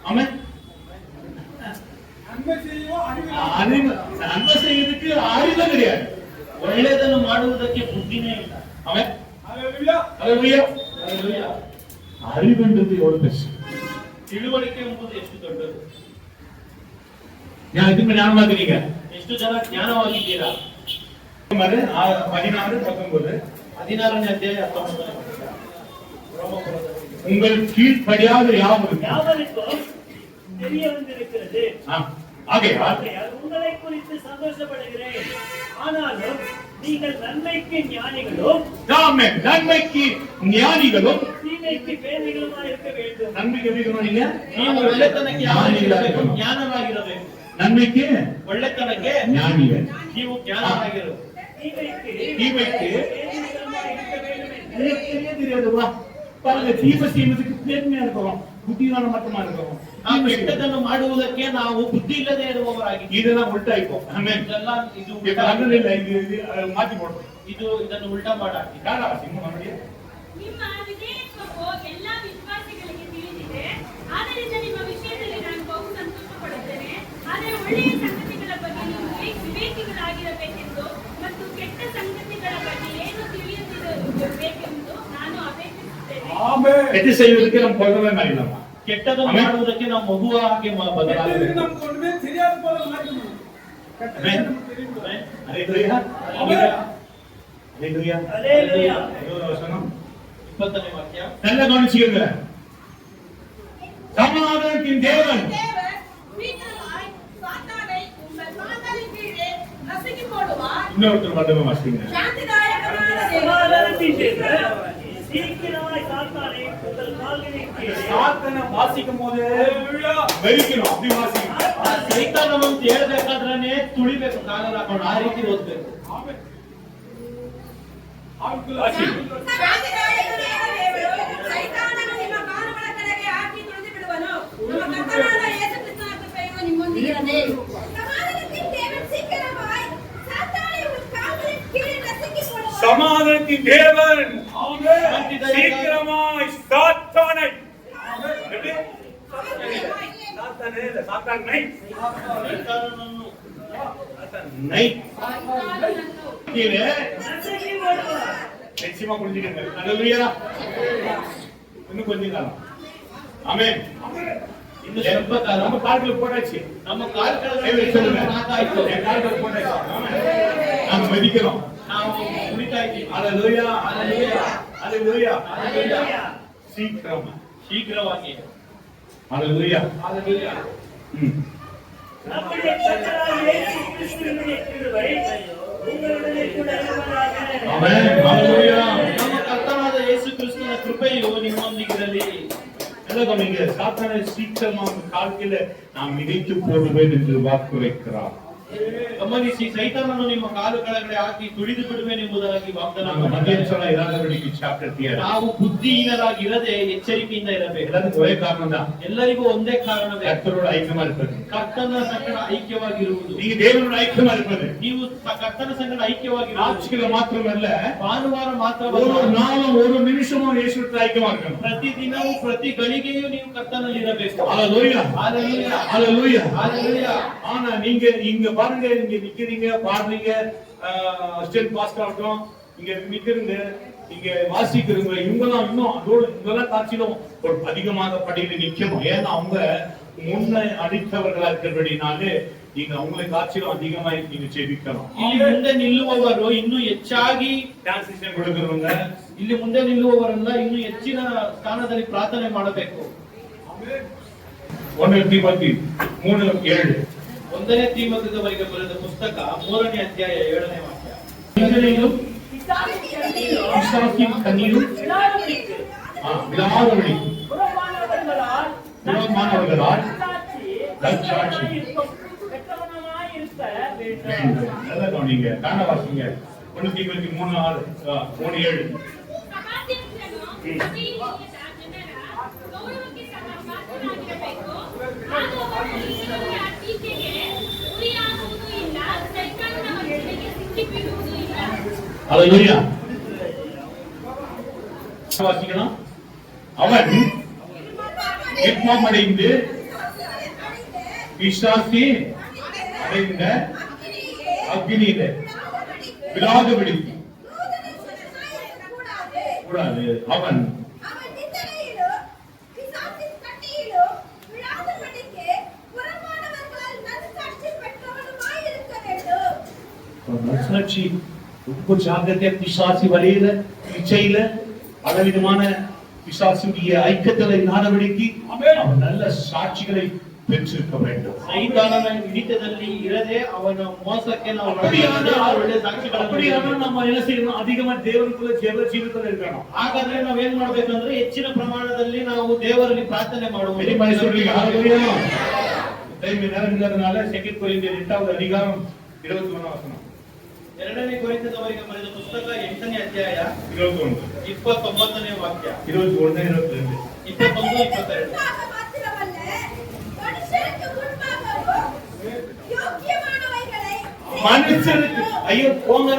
ஆமென். நன்மை செய்வோம், நன்மை செய்யறதுக்கு அறிவு கிடையாது. ಒಳ್ಳೆಯದನ್ನು ಮಾಡುವುದಕ್ಕೆ ಬುದ್ಧಿನೇ ಇಲ್ಲ. ஆமென். ஹalleluya. ஹalleluya. ಹಲ್ಲೆಲೂಯಾ. அறிவுன்றது எவ்வளவு பெருசு. ತಿಳುವಳಿಕೆ ಎಂಬುದು ಎಷ್ಟು ದೊಡ್ಡದು. இதுக்கு ஞானமாக்குறீங்க. ಎಷ್ಟು ಜನ ಜ್ಞಾನವಾಗಿದ್ದೀರಾ? 16-19 16ನೇ ಅಧ್ಯಾಯ 19ನೇ ವಚನ. ರೋಮಾಪುರದಲ್ಲಿ. உங்கள் கீழ்ப்படியாத யாவருக்கும் யாவருக்கும் தெரிய வந்திருக்கிறது. ஆகையால் ஆகையால் உங்களை குறித்து சந்தோஷப்படுகிறேன். ஆனாலும் நீங்கள் நன்மைக்கு ஞானிகளும் ஆமென். நன்மைக்கு ஞானிகளும் தீமைக்கு பேதைகளுமா இருக்க வேண்டும். நன்மைக்கு எப்படி இருக்கணும் நீங்க? ನೀವು ಒಳ್ಳೆತನಕ್ಕೆ ಯಾವಾಗಿರಬೇಕು? ಜ್ಞಾನವಾಗಿರಬೇಕು. நன்மைக்கு ಒಳ್ಳೆತನಕ್ಕೆ ஞானிகள், ನೀವು ಜ್ಞಾನವಾಗಿರು. தீமைக்கு தீமைக்கு பேதைகளுமா இருக்க வேண்டும் என்று தெரியாதுவா. பாருங்க, தீமை செய்வதற்கு பேர்மையா இருக்கிறோம், புத்தியான மட்டுமா இருக்கிறோம். ನಾವು ಕೆಟ್ಟದನ್ನು ಮಾಡುವುದಕ್ಕೆ ನಾವು ಬುದ್ಧಿ ಇಲ್ಲದೆ ಇರುವವರಾಗಿದ್ದೀವಿ. இதெல்லாம் ಉಲ್ಟಾ இப்போ. ஆமென். ಇದೆಲ್ಲ ಇದು இப்ப ಉಲ್ಟಾ. அண்ணன் இல்ல, இது மாத்தி போடுறோம். ಇದನ್ನು ಉಲ್ಟಾ ಮಾಡಾಕಿ. யாரா சிம்ம நம்முடைய ನಿಮ್ಮ ವಿಧೇಯತ್ವವು ಎಲ್ಲಾ ವಿಶ್ವಾಸಿಗಳಿಗೆ ತಿಳಿದಿದೆ. ಆದ್ದರಿಂದ ನಿಮ್ಮ ವಿಷಯದಲ್ಲಿ ನಾನು ಬಹು ಸಂತೋಷ ಪಡುತ್ತೇನೆ. ಆದರೆ ಒಳ್ಳೆಯ ಸಂಗತಿಗಳ ಬಗ್ಗೆ ನೀವು ವಿವೇಕಿಗಳಾಗಿರಬೇಕೆಂದು ಮತ್ತು ಕೆಟ್ಟ ಸಂಗತಿಗಳ ಬಗ್ಗೆ ಏನು ತಿಳಿಯುತ್ತಿರಬೇಕೆಂದು ನಾನು ಅಪೇಕ್ಷಿಸುತ್ತೇನೆ. ஆமென். எது செய்வதற்கு நம்ம பொறுமை மாறிடலாம். ಕೆಟ್ಟದನ್ನು ಆಮೆನ್. ಮಾಡುವುದಕ್ಕೆ ನಾವು ಮಗುವಾಗಿ ಬದಲಾಗಬೇಕು. கெட்டதுக்கு நமக்கு ஒண்ணுமே தெரியாத போல மாறிக்கணும். கெட்டது நமக்கு தெரியும். அல்லேலூயா. அல்லேலூயா. அல்லேலூயா. அல்லேலூயா. இன்னொரு வசனம் 20ನೇ ವಾಕ್ಯ. நல்ல கவனிச்சுக்கங்க. சமாதானத்தின் தேவன் சீக்கிரமாய் சாத்தானை உங்கள் கால்களின் கீழே நசுக்கி போடுவார். இன்னொருத்தர் மதம் வாசிங்க. சாந்திதாயகமான தேவன். சமாதானத்தின் தேவன் சீக்கிரமாய் சாத்தானை உங்கள் கால்களின் கீழே சாத்தனை வாசிக்கும் போது வெறிக்கணும், அப்படி வாசிக்கணும். ಆ ಸೈತಾನವನ್ನು ಹೇಳ್ಬೇಕಾದ್ರೆ ತುಳಿಬೇಕು, ಕಾಲಲ್ಲಿ ಹಾಕೊಂಡು ಆ ರೀತಿ ಓದ್ಬೇಕು. ಶಾಂತಿದಾಯಕನಾದ ದೇವರು ಸೈತಾನನು ನಿಮ್ಮ ಕಾಲುಗಳ ಕೆಳಗೆ ಹಾಕಿ ತುಳಿದು ಬಿಡುವನು. ನಮ್ಮ ಕರ್ತನಾದ ಯೇಸು ಕ್ರಿಸ್ತನ ಕೃಪೆಯು ನಿಮ್ಮೊಂದಿಗಿರಲಿ. ಸಮಾಧಾನத்தின் தேவன் சீக்கிரமாய் சாத்தானை உங்கள் கால்களின் கீழே நசுக்கி போடுவார். சமாதானத்தின் தேவன் சீக்கிரமாய் சாத்தானை எப்படி? சாத்தானே இல்ல, சாத்தானை ಸೈತಾನನನ್ನು நை கீழே நசுக்கி போடுவார். நிச்சயமா புரிஞ்சுக்கங்க. அல்லேலூயா. இன்னும் கொஞ்ச காலம். ஆமென். ಇನ್ನು ಸ್ವಲ್ಪ ಕಾಲ நம்ம கால்களை போட்டாச்சு. ನಮ್ಮ ಕಾಲ சொல்லுங்க. ಹಾಕಾಯ್ತು. என் கால்களை போட்டாச்சு. ஆமென். நாம மதிக்கிறோம். ನಾವು ಕುಣಿತಾ ಇದ್ದೀವಿ. அல்லேலூயா. அல்லேலூயா. அல்லேலூயா. அல்லேಲೂಯಾ. சீக்கிரமா. ಶೀಘ್ರವಾಗಿ. அல்லேலூயா. அல்லேಲೂಯಾ. நம்முடைய கர்த்தராகிய இயேசு கிறிஸ்துவினுடைய கிருபை உங்களுடனே கூட இருப்பதாக. ஆமென். அல்லேலூயா. ನಮ್ಮ ಕರ್ತನಾದ ಯೇಸು ಕ್ರಿಸ್ತನ ಕೃಪೆಯು ನಿಮ್ಮೊಂದಿಗಿರಲಿ. எல்லாம் நீங்க சாத்தானை சீக்கிரமா கால்கில நாம் மிதித்து போடுவேன் என்று வாக்குரைக்கிறார். ಗಮನಿಸಿ, ಸೈತಾನನು ನಿಮ್ಮ ಕಾಲು ಕೆಳಗಡೆ ಹಾಕಿ ತುಳಿದು ಬಿಡುವೆನೆಂಬುದಾಗಿ ವಾಗ್ದಾನ நம்ம ಮಾಡಿದ್ದಾನೆ. மத்தியன்சோல இராதபடிக்கு சாப்டர் 3. ನಾವು ಬುದ್ಧಿಹೀನರಾಗಿರದೆ ಎಚ್ಚರಿಕೆಯಿಂದ ಇರಬೇಕು. எல்லாத்துக்கும் ஒரே காரணம் தான், ಎಲ್ಲರಿಗೂ ಒಂದೇ ಕಾರಣವೇ, கர்த்தரோட ஐக்கியமா இருப்பது. ಕರ್ತನ ಸಂಗಡ ಐಕ್ಯವಾಗಿರುವುದು. நீங்க தேவனோட ஐக்கியமா இருப்பது ನೀವು ಕರ್ತನ ಸಂಗಡ ಐಕ್ಯವಾಗಿರುವುದು நாட்சிகள மாத்திரமல்ல, ಭಾನುವಾರ ஒரு ಮಾತ್ರವಲ್ಲ, நாளும் ஒரு நிமிஷமும் இயேசுவோட ஐக்கியமா இருக்கணும். ಪ್ರತಿ ದಿನವೂ ಪ್ರತಿ ಗಳಿಗೆಯೂ ನೀವು ಕರ್ತನಲ್ಲಿ ಇರಬೇಕು. ஹalleluya. ஹalleluya. ஹalleluya. ஹalleluya. ஆனா நீங்க இங்க பாருங்க, இங்க நிக்கிறீங்க, பாடுறீங்க, ஸ்டேட் பாஸ்டர் ஆகட்டும், இங்க நிக்கிறீங்க, இங்க வாசிக்கிறவங்க, இவங்கெல்லாம் இன்னும் அதோட இதெல்லாம் காட்சியிலும் ஒரு அதிகமாக படியில நிக்கணும். ஏன்னா அவங்க முன்ன அடித்தவர்களா இருக்கிறபடினாலே நீங்க அவங்களுக்கு காட்சியும் அதிகமா நீங்க ஜெபிக்கணும். ಇಲ್ಲಿ ಮುಂದೆ ನಿಲ್ಲುವವರು ಇನ್ನೂ ಹೆಚ್ಚಾಗಿ டிரான்சிஷன் கொடுக்கிறவங்க ಇಲ್ಲಿ ಮುಂದೆ ನಿಲ್ಲುವವರೆಲ್ಲ ಇನ್ನೂ ಹೆಚ್ಚಿನ ಸ್ಥಾನದಲ್ಲಿ ಪ್ರಾರ್ಥನೆ ಮಾಡಬೇಕು. 1 ತಿಮೋಥಿ 3:7 ಒಂದನೇ ತಿಮೋಥೆಯವರಿಗೆ ಬರೆದ ಪುಸ್ತಕ 3ನೇ ಅಧ್ಯಾಯ 7ನೇ ವಾಕ್ಯ. ಇಂಜಲಿಯು பிசாசின் பிசாசின் கண்ணியும் விழாதபடிக்கு விழாதபடி புறமானவர்களால் புறமானவர்களால் நற்சாட்சி பெற்றவனமாய் இருக்க வேண்டும். வேண்டும். நல்லா கவனிங்க. காண வாசிங்க. 1 தீமோத்தி 3:7 ಸಮಾಜವನ್ನು ಅಭಿವೃದ್ಧಿಯ ಜನರ ಗೌರವಕ್ಕೆ ಪಾತ್ರರಾಗಿರಬೇಕು. ಅದು ಅವರು ಇತರರ ಟೀಕೆಗೆ ಗುರಿಯಾಗುವುದೂ ಇಲ್ಲ, ಸೈತಾನನ ವಂಚನೆಗೆ ಸಿಕ್ಕಿಬೀಳುವುದೂ ಇಲ್ಲ. ஹல்லேலூயா. வாசிக்கலாம். அவன் நிர்மமடைந்து பிசாசி அடைந்த அக்னியிலே விழாதபடி கூடாது. அவன் அவன் நிந்தனையிலோ பிசாசின் கண்ணியிலோ விழாதபடிக்கு புறமானவர்களால் நற்சாட்சி பெற்றவனுமாய் இருக்க வேண்டும். நற்சாட்சி ரொம்ப ஜாக்கிரதையா பிசாசி வரையில இச்சையில பலவிதமான பிசாசுடைய ஐக்கியத்துல நடவடிக்கை அவன் நல்ல சாட்சிகளை பெற்றிருக்க வேண்டும். ಸೈತಾನನ ಹಿಡಿತದಲ್ಲಿ ಇರದೆ ಅವನ ಮೋಸಕ್ಕೆ ನಾವು ಒಳ್ಳೆ ಸಾಕ್ಷಿಗಳನ್ನು அப்படியான நம்ம என்ன செய்யணும்? அதிகமா தேவனுக்குள்ள ஜெப ஜீவிதத்துல இருக்கணும். ಹಾಗಾದ್ರೆ ನಾವೇನ್ ಮಾಡ್ಬೇಕಂದ್ರೆ ಹೆಚ್ಚಿನ ಪ್ರಮಾಣದಲ್ಲಿ ನಾವು ದೇವರಲ್ಲಿ ಪ್ರಾರ್ಥನೆ பெரிய மனுஷன் சொல்றீங்க. ಮಾಡುವ. ஹல்லேலூயா. டைம் நேரம் இல்லாதனால 2 கொரிந்தியர் 8வது அதிகாரம் 21 வசனம் 2ನೇ ಕೊರಿಂಥದವರಿಗೆ ಬರೆದ ಪುಸ್ತಕ 8ನೇ ಅಧ್ಯಾಯ 21 29ನೇ ವಾಕ್ಯ 21 22 21 22. முன்பாக மாத்திரமல்ல, மனுஷருக்கு முன்பாகவும் யோக்கியமானவைகளை மனுஷனுக்கு ஐயோ போங்க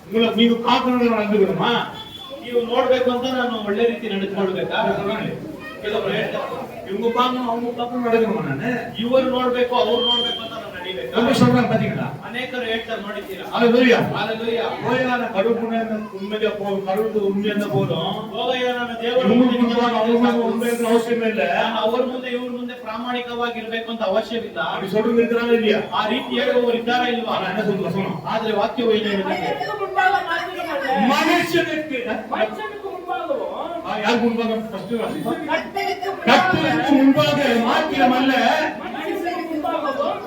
உங்களை நீங்க பார்க்கணும்னு நடந்துக்கணுமா? ನೀವು ನೋಡ್ಬೇಕು ಅಂತ ನಾನು ಒಳ್ಳೆ ರೀತಿ ನಡೆದುಕೊಳ್ಬೇಕಾ? ಕೆಲವರು ಹೇಳ್ತಾರೆ இவங்க பார்க்கணும் அவங்க பார்க்கணும் நடக்கணுமா? நானு ಇವರು ನೋಡ್ಬೇಕು ಅವ್ರು ನೋಡ್ಬೇಕು ಅಂತ ನಾನು ನಡಿಬೇಕಾ? எப்படி சொல்றாங்க பாத்தீங்களா? ಅನೇಕರು ಹೇಳ್ತಾರೆ ನೋಡಿದ್ದೀರಾ? ஹல்லேலூயா. Hallelujah. போயான கடவுள் உண்மையா போதும். கடவுள் உண்மையா போதும். ಹೋಗಯ್ಯ ನನ್ನ ದೇವರ இவங்களுக்கு ಮುಂದೆ முன்பாக அவங்க உண்மையான அவசியமே இல்ல. ನಾನು ಅವ್ರ ಮುಂದೆ ಇವ್ರ ಮುಂದೆ ಪ್ರಾಮಾಣಿಕವಾಗಿರ್ಬೇಕು ಅಂತ ಅವಶ್ಯವಿಲ್ಲ. அப்படி சொல்றது இருக்கிறாங்க இல்லையா? ಆ ರೀತಿ ಹೇಳುವವರು ಇದ್ದಾರಾ ಇಲ್ವಾ? ஆனா என்ன சொல்றது வசனம்? ಆದ್ರೆ ವಾಕ್ಯವು ಏನು ಹೇಳುತ್ತದೆ? மனிதனுக்கு முன்பாக மாத்திரமல்ல, மனுஷனுக்கு மனுஷனுக்கு முன்பாகவும் யாருக்கு முன்பாக ஃபர்ஸ்ட் வாசிப்போம். கர்த்தருக்கு கர்த்தருக்கு முன்பாக மாத்திரமல்ல, மனுஷனுக்கு முன்பாகவும்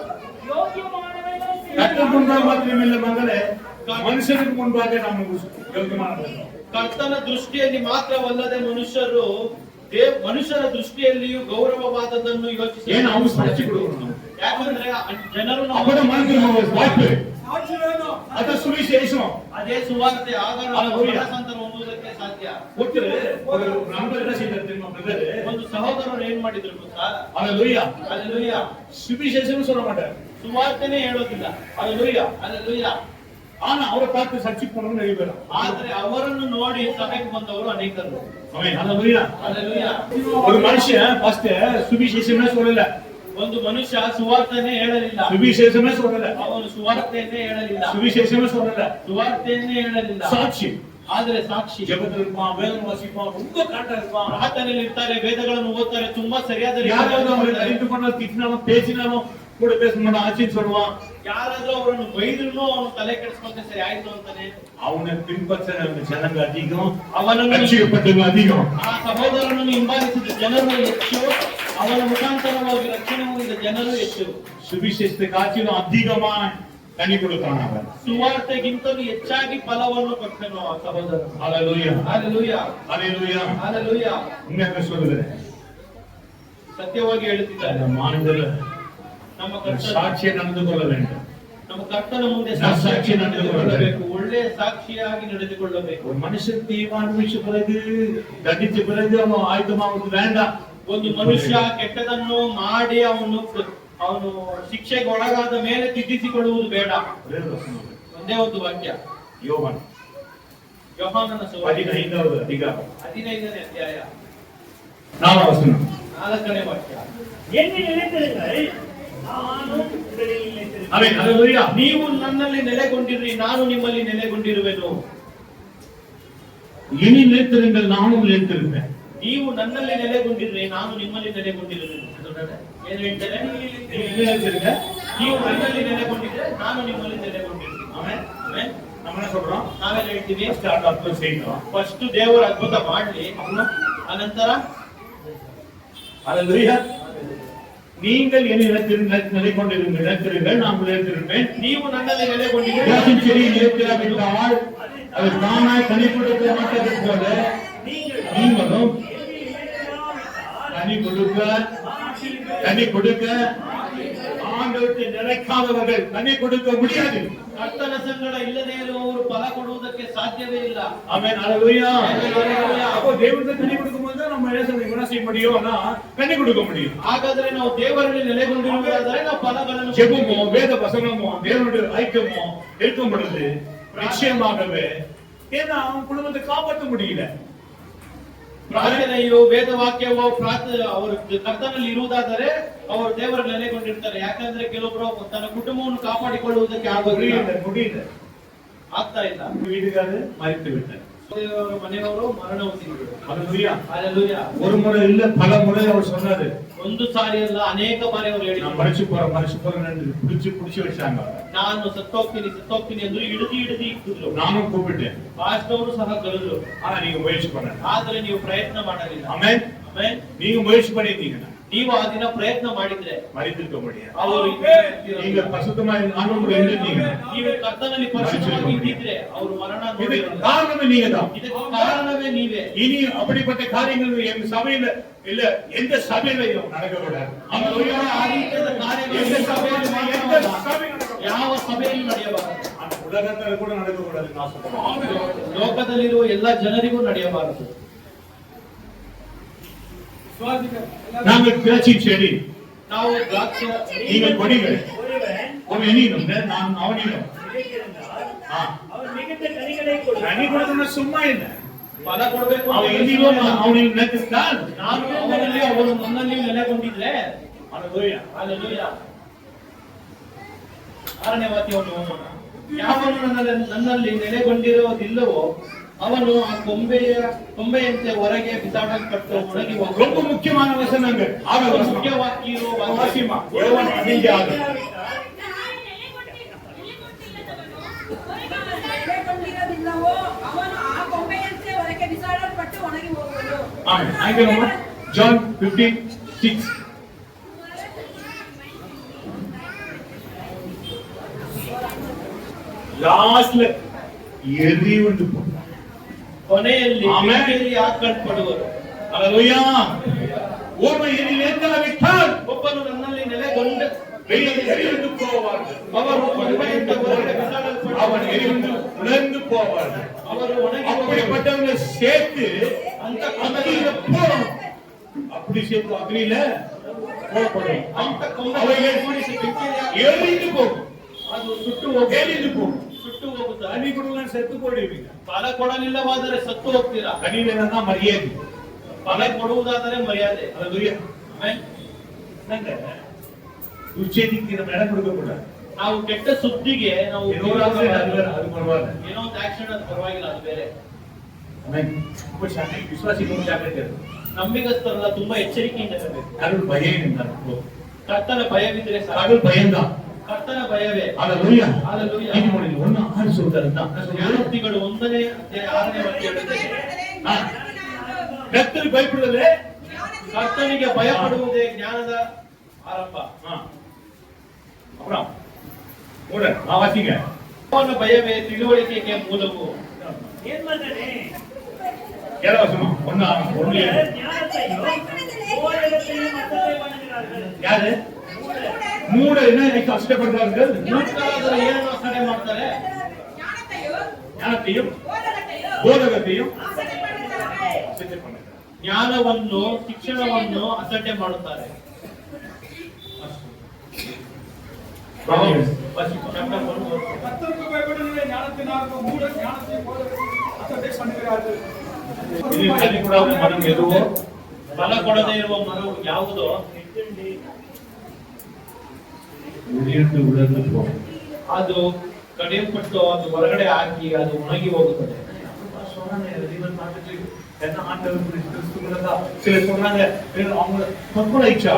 யோக்கியமானவைகளை கர்த்தருக்கு முன்பாக மாத்திரமல்ல மகளே, மனுஷனுக்கு முன்பாக நாம் யோகியமானவர்கள். ಕರ್ತನ ದೃಷ್ಟಿಯಲ್ಲಿ ಮಾತ್ರವಲ್ಲದೆ ಮನುಷ್ಯರ ದೃಷ್ಟಿಯಲ್ಲಿಯೂ ಗೌರವವಾದದನ್ನು ಯೋಚಿಸಿ. ஏன் அவங்க சாட்சி கொடுக்கணும் நமக்கு? ಯಾಕಂದ್ರೆ ಜನರು அப்பட மனுஷன் வாய்ப்பு சாட்சி வேணும். அத சுவிசேஷம். ಅದೇ ಸುವಾರ್ತೆ ಆಗ ನಾವು Hallelujah. ಮನಸ್ಸಾಂತರ ಹೊಂದುವುದಕ್ಕೆ ಸಾಧ್ಯ. ஒருத்தர் ஒரு நண்பர் என்ன செய்தார் தெரியுமா பிரதர்? ಒಂದು ಸಹೋದರರು ಏನ್ ಮಾಡಿದ್ರು ಗೊತ್ತಾ? ஹalleluya. Hallelujah. சுவிசேஷம் சொல்ல மாட்டார். ಸುವಾರ್ತೆನೇ ಹೇಳೋದಿಲ್ಲ. ஹalleluya. Hallelujah. ஆனா அவரை பார்த்து சர்ச்சைக்கு போனவங்க நிறைய பேர். ಆದ್ರೆ ಅವರನ್ನು ನೋಡಿ ಸಭೆಗೆ ಬಂದವರು ಅನೇಕರು. ஆமென். ஹalleluya. Hallelujah. ஒரு மனுஷன் ஃபர்ஸ்ட் சுவிசேஷமே சொல்லல. ಒಂದು ಮನುಷ್ಯ ಸುವಾರ್ತೆನೇ ಹೇಳಲಿಲ್ಲ. சுவிசேஷமே சொல்லல. ಅವನು ಸುವಾರ್ತೆಯನ್ನೇ ಹೇಳಲಿಲ್ಲ. சுவிசேஷமே சொல்லல. ಸುವಾರ್ತೆಯನ್ನೇ ಹೇಳಲಿಲ್ಲ. சாட்சி. ಆದ್ರೆ ಸಾಕ್ಷಿ. ஜெபத்துல இருப்பான், வேதம் வாசிப்பான், ரொம்ப கரெக்டா இருப்பான். ಪ್ರಾರ್ಥನೆಯಲ್ಲಿ ಇರ್ತಾರೆ, ವೇದಗಳನ್ನು ಓದ್ತಾರೆ, ತುಂಬಾ ಸರಿಯಾದ யாராவது அவரை ರೀತಿಯಲ್ಲಿ கடிந்து பண்ணாலும் திட்டினாலும் பேசினாலும் கூட பேச மாட்டான், ஆச்சின்னு சொல்லுவான். ಯಾರಾದ್ರೂ ಅವರನ್ನು ಬೈದ್ರು ಅವನು ತಲೆ ಕೆಡಿಸ್ಕೊಂಡ್ರೆ ಸರಿ ಆಯ್ತು ಅಂತಾನೆ. அவனை பின்பற்ற ஜனங்க அதிகம், ಅವನನ್ನು ரட்சிக்கப்பட்டவங்க அதிகம். ಆ ಸಹೋದರನನ್ನು ಹಿಂಬಾಲಿಸಿದ ಜನರು ಹೆಚ್ಚು, ಅವನ ಮುಖಾಂತರವಾಗಿ ರಕ್ಷಣೆ ಹೊಂದಿದ ಜನರು ಹೆಚ್ಚು. சுவிசேஷத்தை காட்டிலும் அதிகமா கனி கொடுத்தான் அவன். ಸುವಾರ್ತೆಗಿಂತಲೂ ಹೆಚ್ಚಾಗಿ ಫಲವನ್ನು ಕೊಟ್ಟನು ಆ ಸಹೋದರ. ஹalleluya. Hallelujah. ஹalleluya. Hallelujah. உண்மையாக சொல்லுகிறேன். ಸತ್ಯವಾಗಿ ಹೇಳುತ್ತಿದ್ದಾರೆ. இந்த மாநில ನಮ್ಮ ಕರ್ತನ சாட்சியை நடந்து கொள்ள வேண்டும். ನಮ್ಮ ಕರ್ತನ ಮುಂದೆ ಸಾಕ್ಷಿ ಸಾಕ್ಷಿ ನಡೆದುಕೊಳ್ಳಬೇಕು. ನಡೆದುಕೊಳ್ಳಬೇಕು, ಒಳ್ಳೆಯ ಸಾಕ್ಷಿಯಾಗಿ ನಡೆದುಕೊಳ್ಳಬೇಕು. ஒரு மனுஷன் தீர்வு அனுபவிச்ச பிறகு தண்டிச்ச பிறகு அவன் ஆயுதமாவது வேண்டாம். ಒಂದು ಮನುಷ್ಯ ಕೆಟ್ಟದನ್ನು ಮಾಡಿ ಅವನು ಶಿಕ್ಷೆಗೆ ಒಳಗಾದ ಮೇಲೆ ತಿದ್ದಿಸಿಕೊಳ್ಳುವುದು ಬೇಡ. ஒரே ஒரு வசனம். ಒಂದೇ ಒಂದು ವಾಕ್ಯ. யோவான் ಯೋಹಾನನ ಸುವಾರ್ತೆ 15வது அதிகாரம் 15ನೇ ಅಧ್ಯಾಯ 4வது வசனம். 4ನೇ ವಾಕ್ಯ. என்னில் நிலைத்திருங்கள், நானும் உங்களில் நிலைத்திருக்கிறேன். ஆமென். ஹalleluya. ನೀವು ನನ್ನಲ್ಲಿ ನೆಲೆಗೊಂಡಿರ್ರಿ, ನಾನು ನಿಮ್ಮಲ್ಲಿ ನೆಲೆಗೊಂಡಿರುವೆನು. இனி நிலைத்திருங்கள், நானும் நிலைத்திருப்பேன். ನೀವು ನನ್ನಲ್ಲಿ ನೆಲೆಗೊಂಡಿದ್ರೆ ನಾನು ನಿಮ್ಮಲ್ಲಿ ನೆಲೆಗೊಂಡಿರುತ್ತೇನೆ. ಏನ್ ಹೇಳ್ತಾರೆ? ನೀವು ನನ್ನಲ್ಲಿ ನೆಲೆಗೊಂಡಿದ್ರೆ ನಾನು ನಿಮ್ಮಲ್ಲಿ ನೆಲೆಗೊಂಡಿರುತ್ತೇನೆ. ಆಮೇಲೆ நம்ம என்ன சொல்றோம்? ನಾವೇನ್ ಹೇಳ್ತೀವಿ? ஸ்டார்ட் அற்புதம் செய்யணும். ಫಸ್ಟ್ ದೇವರು ಅದ್ಭುತ ಮಾಡ್ಲಿ, ಅನಂತರ அல்லேலூயா. நீங்கள் என்னை நிலை கொண்டிருங்கள், நிலைத்திருங்கள், நான் நிலைத்திருப்பேன். ನೀವು ನನ್ನಲ್ಲಿ ನೆಲೆಗೊಂಡಿದ್ರೆ திராட்சை செடி நிலைத்திராவிட்டால் அது தானாய் கனி கொடுக்க மாட்டது போல நீங்களும் கனி கொடுக்க ஆண்டவருக்கு நிலைக்காதவர்கள் கனி கொடுக்க முடியாது. ಕರ್ತನ ಸಂಗಡ ಇಲ್ಲದೆ ಇರುವವರು ಫಲ ಕೊಡುವುದಕ್ಕೆ ಸಾಧ್ಯವೇ ಇಲ್ಲ. ஆமென். அல்லேலூயா. அல்லேலூயா. அப்போ தேவனுக்கு கனி கொடுக்கும்போது நம்ம என்ன செய்ய முடியும்னா கனி கொடுக்க முடியும். ಹಾಗಾದ್ರೆ ನಾವು ದೇವರಲ್ಲಿ ನೆಲೆಗೊಂಡಿರುವುದಾದರೆ ನಾವು ಫಲಗಳನ್ನು ஜெபமோ வேத வசனமோ தேவனுடைய ஐக்கியமோ இருக்கும் பொழுது நிச்சயமாகவே ஏன்னா அவன் குடும்பத்தை காப்பாற்ற முடியல. ಪ್ರಾರ್ಥನೆಯು ವೇದವಾಕ್ಯವೋ ಅವರು ಕರ್ತನಲ್ಲಿ ಇರುವುದಾದರೆ ಅವರು ದೇವರಲ್ಲಿ ನೆಲೆಗೊಂಡಿರ್ತಾರೆ. ಯಾಕಂದ್ರೆ ಕೆಲವೊಬ್ರು ತನ್ನ ಕುಟುಂಬವನ್ನು ಕಾಪಾಡಿಕೊಳ್ಳುವುದಕ್ಕೆ முடியல ಆಗ್ತಾ ಇಲ್ಲ. வீட்டுக்காரரு மறித்து விட்டார். ಮನೆಯವರು ಮರಣ ಹೊಂದಿದ್ರು. அல்லேலூயா. அல்லேலೂಯಾ. ஒரு முறை இல்ல பல முறை அவர் சொன்னாரு, ಒಂದು ಸಾರಿ ಅಲ್ಲ ಅನೇಕ ಬಾರಿ ಅವರು நான் ಹೇಳಿದ್ರು, மறிச்சு போறேன்னு புடிச்சு வச்சாங்க. ನಾನು ಸತ್ತೋಗ್ತೀನಿ ಎಂದು ಹಿಡಿದು ಇಟ್ಟಿದ್ರು. நானும் கூப்பிட்டேன், ಪಾಸ್ಟವರು ಸಹ ಕರೆದ್ರು. ஆனா நீங்க முயற்சி பண்ணல. ಆದ್ರೆ ನೀವು ಪ್ರಯತ್ನ ಮಾಡಲಿಲ್ಲ. ஆமென். ಆಮೆನ್. நீங்க முயற்சி பண்ணிருந்தீங்கன்னா ನೀವು ಆ ದಿನ ಪ್ರಯತ್ನ ಮಾಡಿದ್ರೆ மறித்திருக்க முடியாது. ಅವರು நீங்க பசுத்தமாய் ஆண்டவரோடு இருந்தீங்க. ನೀವು ಕರ್ತನಲ್ಲಿ ಪರಿಶುದ್ಧವಾಗಿ ಇದ್ದಿದ್ರೆ ಅವರು ಮರಣ இதுக்கு ನೋಡಿರಲ್ಲ. காரணமே நீங்க தான். ಇದಕ್ಕೆ ಕಾರಣವೇ ನೀವೇ. இனி அப்படிப்பட்ட காரியங்கள் எங்க சபையில இல்ல எந்த சபையிலையும் நடக்கக்கூடாது. அல்லேಲೂಯಾ. ಆ ರೀತಿಯಾದ ಕಾರ್ಯಗಳು எந்த சபையிலும் எந்த சபையிலும் ಯಾವ ಸಭೆಯಲ್ಲಿ ನಡೆಯಬಾರದು. உலகத்துல கூட நடக்கக்கூடாது. நான் சொல்றேன், ಲೋಕದಲ್ಲಿರುವ ಎಲ್ಲ ಜನರಿಗೂ ನಡೆಯಬಾರದು. நாங்கள் திராட்சை செடி, ನಾವು ದ್ರಾಕ್ಷ நீங்கள் கொடிகள். ஒருவன் அவன் என்னிலும் நான் அவனிலும். அவன் மிகுந்த கனிகளை கொடு. கனி கொடுக்கணும் சும்மா இல்ல. ಫಲ ಕೊಡಬೇಕು. அவன் என்னிலும் அவனில் நினைத்தால் ನಾನು ಅವನಲ್ಲಿ ಅವನು ನನ್ನಲ್ಲಿ ನೆಲೆಗೊಂಡಿದ್ರೆ அல்லேலூயா. அல்லேಲೂಯಾ. 6ನೇ ವಾಕ್ಯವನ್ನು ಓದೋಣ. ಯಾವನು ನನ್ನಲ್ಲಿ ನೆಲೆಗೊಂಡಿರುವುದಿಲ್ಲವೋ ಅವನು ಆ ಕೊಂಬೆಯಂತೆ ಹೊರಗೆ ಬಿಸಾಡಲ್ಪಟ್ಟು ಒಣಗಿ ரொம்ப ಹೋಗುವನು. முக்கியமான வசனங்க. ஆக வசனம். ಮುಖ್ಯವಾಗಿ ಇರುವ ವಾಕ್ಯ. வாசிமா. யோவான் 15:6. ನೆಲೆಗೊಂಡಿರಲಿಲ್ಲವೋ ಅವನು ಆ ಕೊಂಬೆಯಂತೆ ಹೊರಗೆ ಬಿಸಾಡಲ್ಪಟ್ಟು ಒಣಗಿ ಹೋಗುವನು. ஆமென். ஆங்கிலமா ஜான் 15:6. லாஸ்ட்ல எரி வந்து ಕೊನೆಯಲ್ಲಿ ಆಮೆನ್. ಬೆಂಕಿಯಲ್ಲಿ ಹಾಕಲ್ಪಡುವರು. அல்லேலூயா. ஒருவன் என்னில் நிலைத்திராவிட்டால் ಒಬ್ಬನು ನನ್ನಲ್ಲಿ ನೆಲೆಗೊಂಡ எரிந்து போவார்கள். ಅವರು ಕೊಂಬೆಯಿಂದ ಹೊರಗೆ ಬಿಸಾಡಲ್ಪಟ್ಟು அவன் எரிந்து உலர்ந்து போவார்கள். ಅವರು ಒಣಗಿ அப்படிப்பட்டவங்களை சேர்த்து ಅಂತ அக்னியில போடணும். அப்படி சேர்த்து அக்னியில போடணும். ಅಂತ ಕೊಂಬೆ அவைகள் ಕೂಡಿಸಿ ಬೆಂಕಿಯಲ್ಲಿ ಹಾಕಿ எரிந்து போகும். ಅದು ಸುಟ್ಟು ಹೋಗಿ எரிந்து போகும். ಸುಟ್ಟು ಹೋಗುತ್ತದೆ. தண்ணி கொடுக்கலாம் செத்து போடுவீங்க. ಫಲ ಕೊಡಲಿಲ್ಲವಾದರೆ ಸತ್ತು ಹೋಗ್ತೀರಾ. கனியில தான் மரியாதை. ಫಲ ಕೊಡುವುದಾದರೆ ಮರ್ಯಾದೆ. அல்லேலூயா. ಆಮೆನ್. என்னங்க உச்சேதிக்கு நம்ம இடம் கொடுக்க கூடாது. ನಾವು ಕೆಟ್ಟ ಸುದ್ದಿಗೆ ನಾವು ஏதோ ஒரு ஆசை அது பரவாயில்ல. ಏನೋ ಒಂದು ಆಕ್ಷನ್ ಅದು ಪರವಾಗಿಲ್ಲ, ಅದು ಬೇರೆ. ஆமென். இப்போ சாமி விசுவாசிக்கும் ಜಾಗೃತಿ ಇರು. ನಂಬಿಗಸ್ತರಲ್ಲ ತುಂಬಾ ಎಚ್ಚರಿಕೆಯಿಂದ ಇರಬೇಕು. கடவுள் பயம் இருந்தார். ಕರ್ತನ ಭಯವಿದ್ರೆ ಸಾಕು. கடவுள் பயம்தான். ಕರ್ತನ ಭಯವೇ. அல்லேலூயா. அல்லேலூயா. இது முடிஞ்சு 1:6 சொல்றாருன்னா ಜ್ಞಾನೋಕ್ತಿಗಳು 1ನೇ ಅಧ್ಯಾಯ 6ನೇ ವಾಕ್ಯ ಹೇಳುತ್ತದೆ. கர்த்தருக்கு பயப்படுதலே ಕರ್ತನಿಗೆ ಭಯಪಡುವುದೇ ಜ್ಞಾನದ ಆರಂಭ. அப்புறம் கூட வாசிங்க. ಅವನ ಭಯವೇ ತಿಳುವಳಿಕೆಗೆ ಮೂಲವು. ಏನ್ ಮಾಡ್ತಾನೆ? ஏழவசனம் 1:1. ಜ್ಞಾನத்தையும் ಬೋಧಕத்தையும் ಮತ್ತೊಮ್ಮೆ ಮಾಡುகிறார்கள். யாரு? மூட என்ன கஷ்டப்படுறார்கள்? ಮೂರ್ಖರಾದರೆ ಏನನ್ನು ಅಸಡ್ಡೆ ಮಾಡ್ತಾರೆ? ஞானத்தையும் போதகத்தையும் ಆಸಕ್ತಿ ಪಡುತ್ತಾರೆ. அசட்டை பண்ணுறாங்க. ಜ್ಞಾನವನ್ನು ಶಿಕ್ಷಣವನ್ನು ಅಸಡ್ಡೆ ಮಾಡುತ್ತಾರೆ. கர்த்தருக்கு பயப்படுகிற ஞானத்தினாலும் மூட ஞானத்தை போல அசட்டை பண்ணுகிறார்கள். இது கனிகூடாத மரம் எதுவோ ಫಲ ಕೊಡದೇ ಇರುವ ಮರವು ಯಾವುದೋ உதிர்ந்து உலர்ந்து போகும். ಅದು ಕಡಿಯಲ್ಪಟ್ಟು ಅದು ಹೊರಗಡೆ ಹಾಕಿ ಅದು ಒಣಗಿ ಹೋಗುತ್ತದೆ. ஏன்னா ஆண்டவர் கிறிஸ்துவா சில சொன்னாங்க அவங்க தொப்புள் ஆயிடுச்சா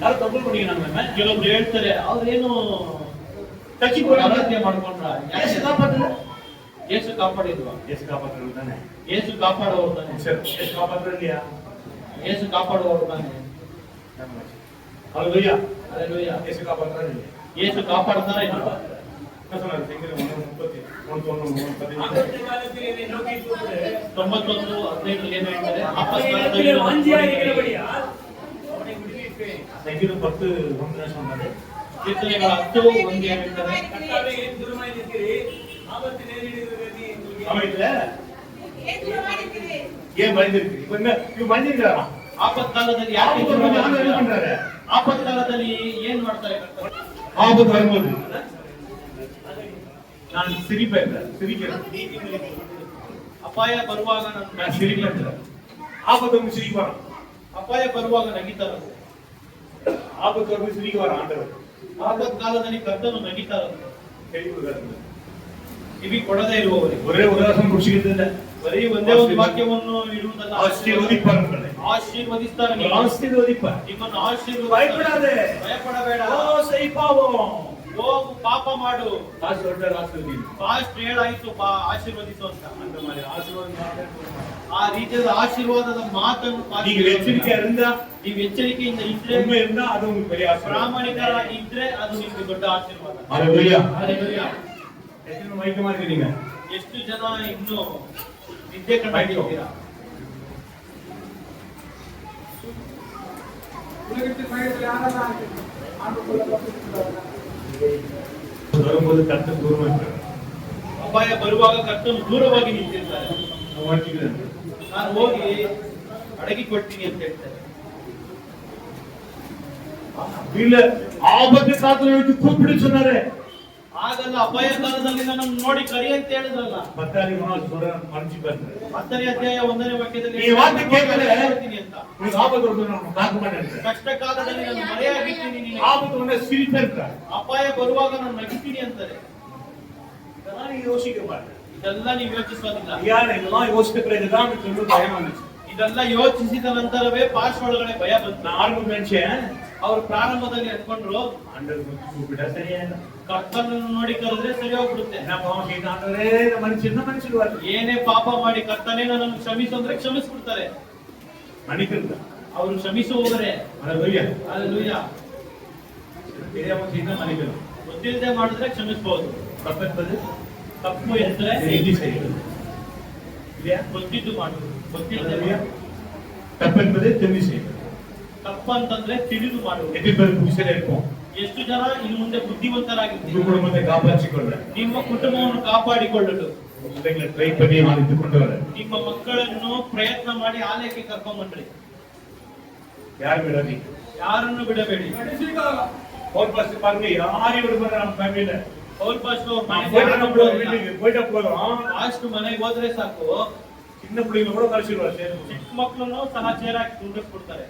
யாரும் தொப்புள் பண்ணிக்கிறாங்க ಕೆಲವೊಬ್ರು ಹೇಳ್ತಾರೆ ಅವ್ರೇನು கட்சி ಆತ್ಮಹತ್ಯೆ ಮಾಡ್ಕೊಂಡ್ರ ஏசு காப்பாத்துல ಯೇಸು ಕಾಪಾಡಿದ್ವಾ? ஏசு காப்பாற்றுறது தானே ಯೇಸು ಕಾಪಾಡುವವರು ತಾನೆ. ஏசு காப்பாற்றுறது இல்லையா ಯೇಸು ಕಾಪಾಡುವವರು ತಾನೆ. ஹalleluya Hallelujah. ஏசு காப்பாற்றுறது இல்லையா ಯೇಸು ಕಾಪಾಡ್ತಾರ ಇಲ್ವಾ? என்ன சொன்னாரு செங்கல் 31 காலத்திலே நோக்கி கூப்பிடு 91:15 ಏನು ಹೇಳ್ತಾರೆ? அப்பத்தில் வாஞ்சியாயிருக்கிறபடியால் அவனை விடுவிப்பேன். செங்கல் 10:1 சொன்னாரு ಕೀರ್ತನೆಗಳ 10:1 ಏನು ಹೇಳ್ತಾರೆ? கர்த்தாவே, ஏன் தூரமாய் நிற்கிறீர்? ஆபத்து நேரிடுகிறது என்று அவன் இல்ல ஏன் தூரமாயிருக்கிறீர்? ஏன் மனிதருக்கு இப்ப என்ன இவன் மனிதன்றாரா ಆಪತ್ಕಾಲದಲ್ಲಿ ಯಾಕೆ ஆபத்து வரும்போது ஆண்டவர் என்ன பண்றாரு ಆಪತ್ಕಾಲದಲ್ಲಿ ಏನ್ ಮಾಡ್ತಾರೆ ಕರ್ತರು? ஆபத்து வரும்போது நான் சிரிப்பேன் சிரிக்கிறேன் ಅಪಾಯ ಬರುವಾಗ நான் சிரிப்பேன் ஆபத்து வந்து சிரிக்க வரான் ಅಪಾಯ ಬರುವಾಗ ನಗಿತಾರ. ஆபத்து வந்து சிரிக்க வரான் ஆண்டவர் ಆಪತ್ಕಾಲದಲ್ಲಿ ಕರ್ತನು ನಗಿತಾರ. கை கொடுக்காரு ಕಿವಿ ಕೊಡದೇ ಇರುವವರಿಗೆ ஒரே உதாரணம் குடிச்சிக்கிட்டு இல்ல ಬರೀ ಒಂದೇ ಒಂದು ವಾಕ್ಯವನ್ನು ಇಡುವುದಲ್ಲ, ஆசீர்வதிப்பார் உங்களை ಆಶೀರ್ವದಿಸ್ತಾರೆ. ನೀವು ஆசீர்வதிப்பார் ನಿಮ್ಮನ್ನು ಆಶೀರ್ವದಿಸ್ತಾರೆ. பயப்படாதே ಭಯಪಡಬೇಡ. ஓ செய்பாவோம் ಹೋಗು ಪಾಪ ಮಾಡು. காசு வருட்டார் ஆசீர்வதி ಫಾಸ್ಟ್ ಹೇಳಾಯ್ತು ಆಶೀರ್ವದಿಸು ಅಂತ. அந்த மாதிரி ஆசீர்வாதம் ಆ ರೀತಿಯಾದ ಆಶೀರ್ವಾದದ ಮಾತನ್ನು நீங்க எச்சரிக்கையா இருந்தா ನೀವು ಎಚ್ಚರಿಕೆಯಿಂದ ಇದ್ರೆ, உண்மை இருந்தா அது உங்களுக்கு பெரிய ஆசீர்வாதம் ಪ್ರಾಮಾಣಿಕರಾಗಿ ಇದ್ರೆ ಅದು ನಿಮ್ಗೆ ದೊಡ್ಡ ಆಶೀರ್ವಾದ. ஹalleluya Hallelujah. எத்தனை மைக்கமா இருக்கீங்க ಎಷ್ಟು ಜನ ಇನ್ನು ನಿದ್ದೆ ಕಂಡಿದ್ದೀರಾ? உலகத்தின் பயத்தில் யாரெல்லாம் ஆண்டுக்குள்ள வரும்போது கர்த்தர் தூரமா இருக்காரு ಅಪಾಯ ಬರುವಾಗ ಕರ್ತನು ದೂರವಾಗಿ ನಿಂತಿರ್ತಾರೆ. நான் வாழ்த்துக்கிறேன் ನಾನು ಹೋಗಿ ಅಡಗಿ ಕೊಡ್ತೀನಿ ಅಂತ ಹೇಳ್ತಾರೆ. இல்ல ஆபத்து காலத்துல வச்சு கூப்பிடு சொன்னாரு ಆಗಲ್ಲ, ಅಪಾಯ ಕಾಲದಲ್ಲಿ ನನ್ನ ನೋಡಿ ಕರಿ ಅಂತ ಹೇಳಿದ್ರಲ್ಲ. பத்தாரி மனோஜ் சொல்ற மறைச்சு பேசுறேன் 10ನೇ ಅಧ್ಯಾಯ 1ನೇ ವಾಕ್ಯದಲ್ಲಿ ಈ ವಾಕ್ಯ ಕೇಳಿದ್ರೆ ಹೇಳ್ತೀನಿ ಅಂತ. உங்களுக்கு ஆபத்து வருது நான் பார்க்க மாட்டேன் ಕಷ್ಟ ಕಾಲದಲ್ಲಿ ನಾನು ಮರೆಯಾಗಿರ್ತೀನಿ ನಿನಗೆ. ஆபத்து உடனே சிரிப்பா இருக்காரு ಅಪಾಯ ಬರುವಾಗ ನಾನು ನಗಿತೀನಿ ಅಂತಾರೆ. இதெல்லாம் நீங்க யோசிக்க மாட்டேன் ಇದೆಲ್ಲ ನೀವು ಯೋಚಿಸೋದಿಲ್ಲ. யார் இதெல்லாம் யோசித்த பிறகுதான் எனக்கு ரொம்ப பயம் வந்துச்சு ಇದೆಲ್ಲ ಯೋಚಿಸಿದ ನಂತರವೇ ಪಾರ್ಶ್ವ ಒಳಗಡೆ ಭಯ ಬಂತು. நான் ஆரம்பம் நினைச்சேன் ಅವರು ಪ್ರಾರಂಭದಲ್ಲಿ ಅನ್ಕೊಂಡ್ರು ஆண்டவர் கூப்பிட்டா சரியாயிடும் ಕರ್ತನನ್ನು ನೋಡಿ ಕರೆದ್ರೆ ಸರಿ ಹೋಗ್ಬಿಡುತ್ತೆ. என்ன பாவம் செய்த ஆண்டவரே மன்னிச்சிடுவாரு ಏನೇ ಪಾಪ ಮಾಡಿ ಕರ್ತನೇ ನನ್ನನ್ನು ಕ್ಷಮಿಸು ಅಂದ್ರೆ ಕ್ಷಮಿಸ್ಬಿಡ್ತಾರೆ. மன்னிக்கிறது ಅವರು ಕ್ಷಮಿಸುವವರೇ. ஹalleluya Hallelujah. தெரியாம செய்தா மன்னிக்கணும் ಗೊತ್ತಿಲ್ಲದೆ ಮಾಡಿದ್ರೆ ಕ್ಷಮಿಸಬಹುದು. தப்பு என்பது ತಪ್ಪು ಎಂದ್ರೆ தெரிஞ்சு செய்யணும் இல்லையா ಗೊತ್ತಿದ್ದು ಮಾಡುವುದು, ಗೊತ್ತಿಲ್ಲದೆ ஹalleluya தப்பு என்பது தெரிஞ்சு செய்யணும் ತಪ್ಪು ಅಂತಂದ್ರೆ ತಿಳಿದು ಮಾಡುವುದು. எத்தனை பேர் புதுசில இருப்போம் ಎಷ್ಟು ಜನ ಇನ್ನು ಮುಂದೆ ಬುದ್ಧಿವಂತರಾಗಿರ್ತೀವಿ. உங்க குடும்பத்தை காப்பாற்றிக்கொள்ள ನಿಮ್ಮ ಕುಟುಂಬವನ್ನು ಕಾಪಾಡಿಕೊಳ್ಳಲು பிள்ளைங்களை ட்ரை பண்ணி ஆணைத்து கொண்டு வர ನಿಮ್ಮ ಮಕ್ಕಳನ್ನು ಪ್ರಯತ್ನ ಮಾಡಿ ಆಲಯಕ್ಕೆ ಕರ್ಕೊಂಡ್ಬನ್ರಿ. யார் விடாதீங்க ಯಾರನ್ನು ಬಿಡಬೇಡಿ. ஒரு பஸ் பாருங்க யாரையும் விடுபடுற நம்ம ஃபேமிலில ಪೌಲ್ ಪಾಸ್ಟರ್ ಅವ್ರ போயிட்டா போதும் ಪಾಸ್ಟ್ ಮನೆಗೆ ಹೋದ್ರೆ ಸಾಕು, சின்ன பிள்ளைங்களை கூட கழிச்சிடுவார் சரி ಚಿಕ್ಕ ಮಕ್ಕಳನ್ನು ಸಹ ಚೇರಾಕಿ ತುಂಬಿಸ್ಬಿಡ್ತಾರೆ.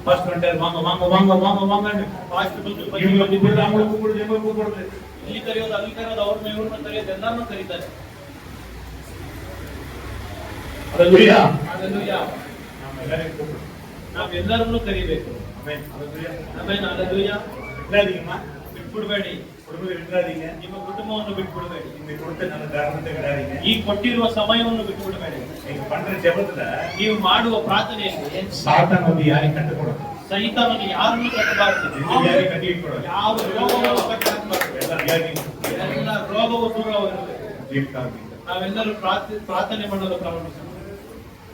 ஃபர்ஸ்ட் வந்துட்டார் வாங்க வாங்க வாங்க வாங்க வாங்க ಪಾಸ್ಟ್ ಬಂದು இவங்க கூப்பிடுறது அவங்கள கூப்பிடுறது இவங்க கூப்பிடுறது ಇಲ್ಲಿ ಕರೆಯೋದು ಅಲ್ಲಿ ಕರೆಯೋದು ಅವ್ರನ್ನ ಇವ್ರನ್ನ ಕರೆಯೋದು ಎಲ್ಲಾರನ್ನೂ ಕರೀತಾರೆ. ஹalleluya Hallelujah. நம்ம எல்லாரையும் கூப்பிடுறோம் ನಾವೆಲ್ಲರನ್ನೂ ಕರಿಬೇಕು. ஆமென் ஹalleluya ಆಮೆನ್. Hallelujah. விடாதீங்கம்மா ಬಿಟ್ಬಿಡ್ಬೇಡಿ. குடும்பத்தை விடாதீங்க ನಿಮ್ಮ ಕುಟುಂಬವನ್ನು ಬಿಟ್ಬಿಡ್ಬೇಡಿ. இந்த கொடுத்த நல்ல காரணத்தை விடாதீங்க ಈ ಕೊಟ್ಟಿರುವ ಸಮಯವನ್ನು ಬಿಟ್ಬಿಡ್ಬೇಡಿ. நீங்க பண்ற ஜெபத்துல ನೀವು ಮಾಡುವ ಪ್ರಾರ್ಥನೆಯಲ್ಲಿ சாத்தான் வந்து யாரையும் கட்டக்கூடாது ಸೈತಾನನು ಯಾರನ್ನು ಕಟ್ಟಬಾರದು. யாரையும் கட்டிக்கூடாது ಯಾವ ರೋಗವನ್ನು ಕಟ್ಟಬಾರದು. எல்லா வியாதியும் ಎಲ್ಲ ರೋಗವು ದೂರವಿರಬೇಕು. ஜீவிக்காதீங்க ನಾವೆಲ್ಲರೂ ಪ್ರಾರ್ಥನೆ ಮಾಡಲು ಪ್ರಾರಂಭಿಸೋಣ.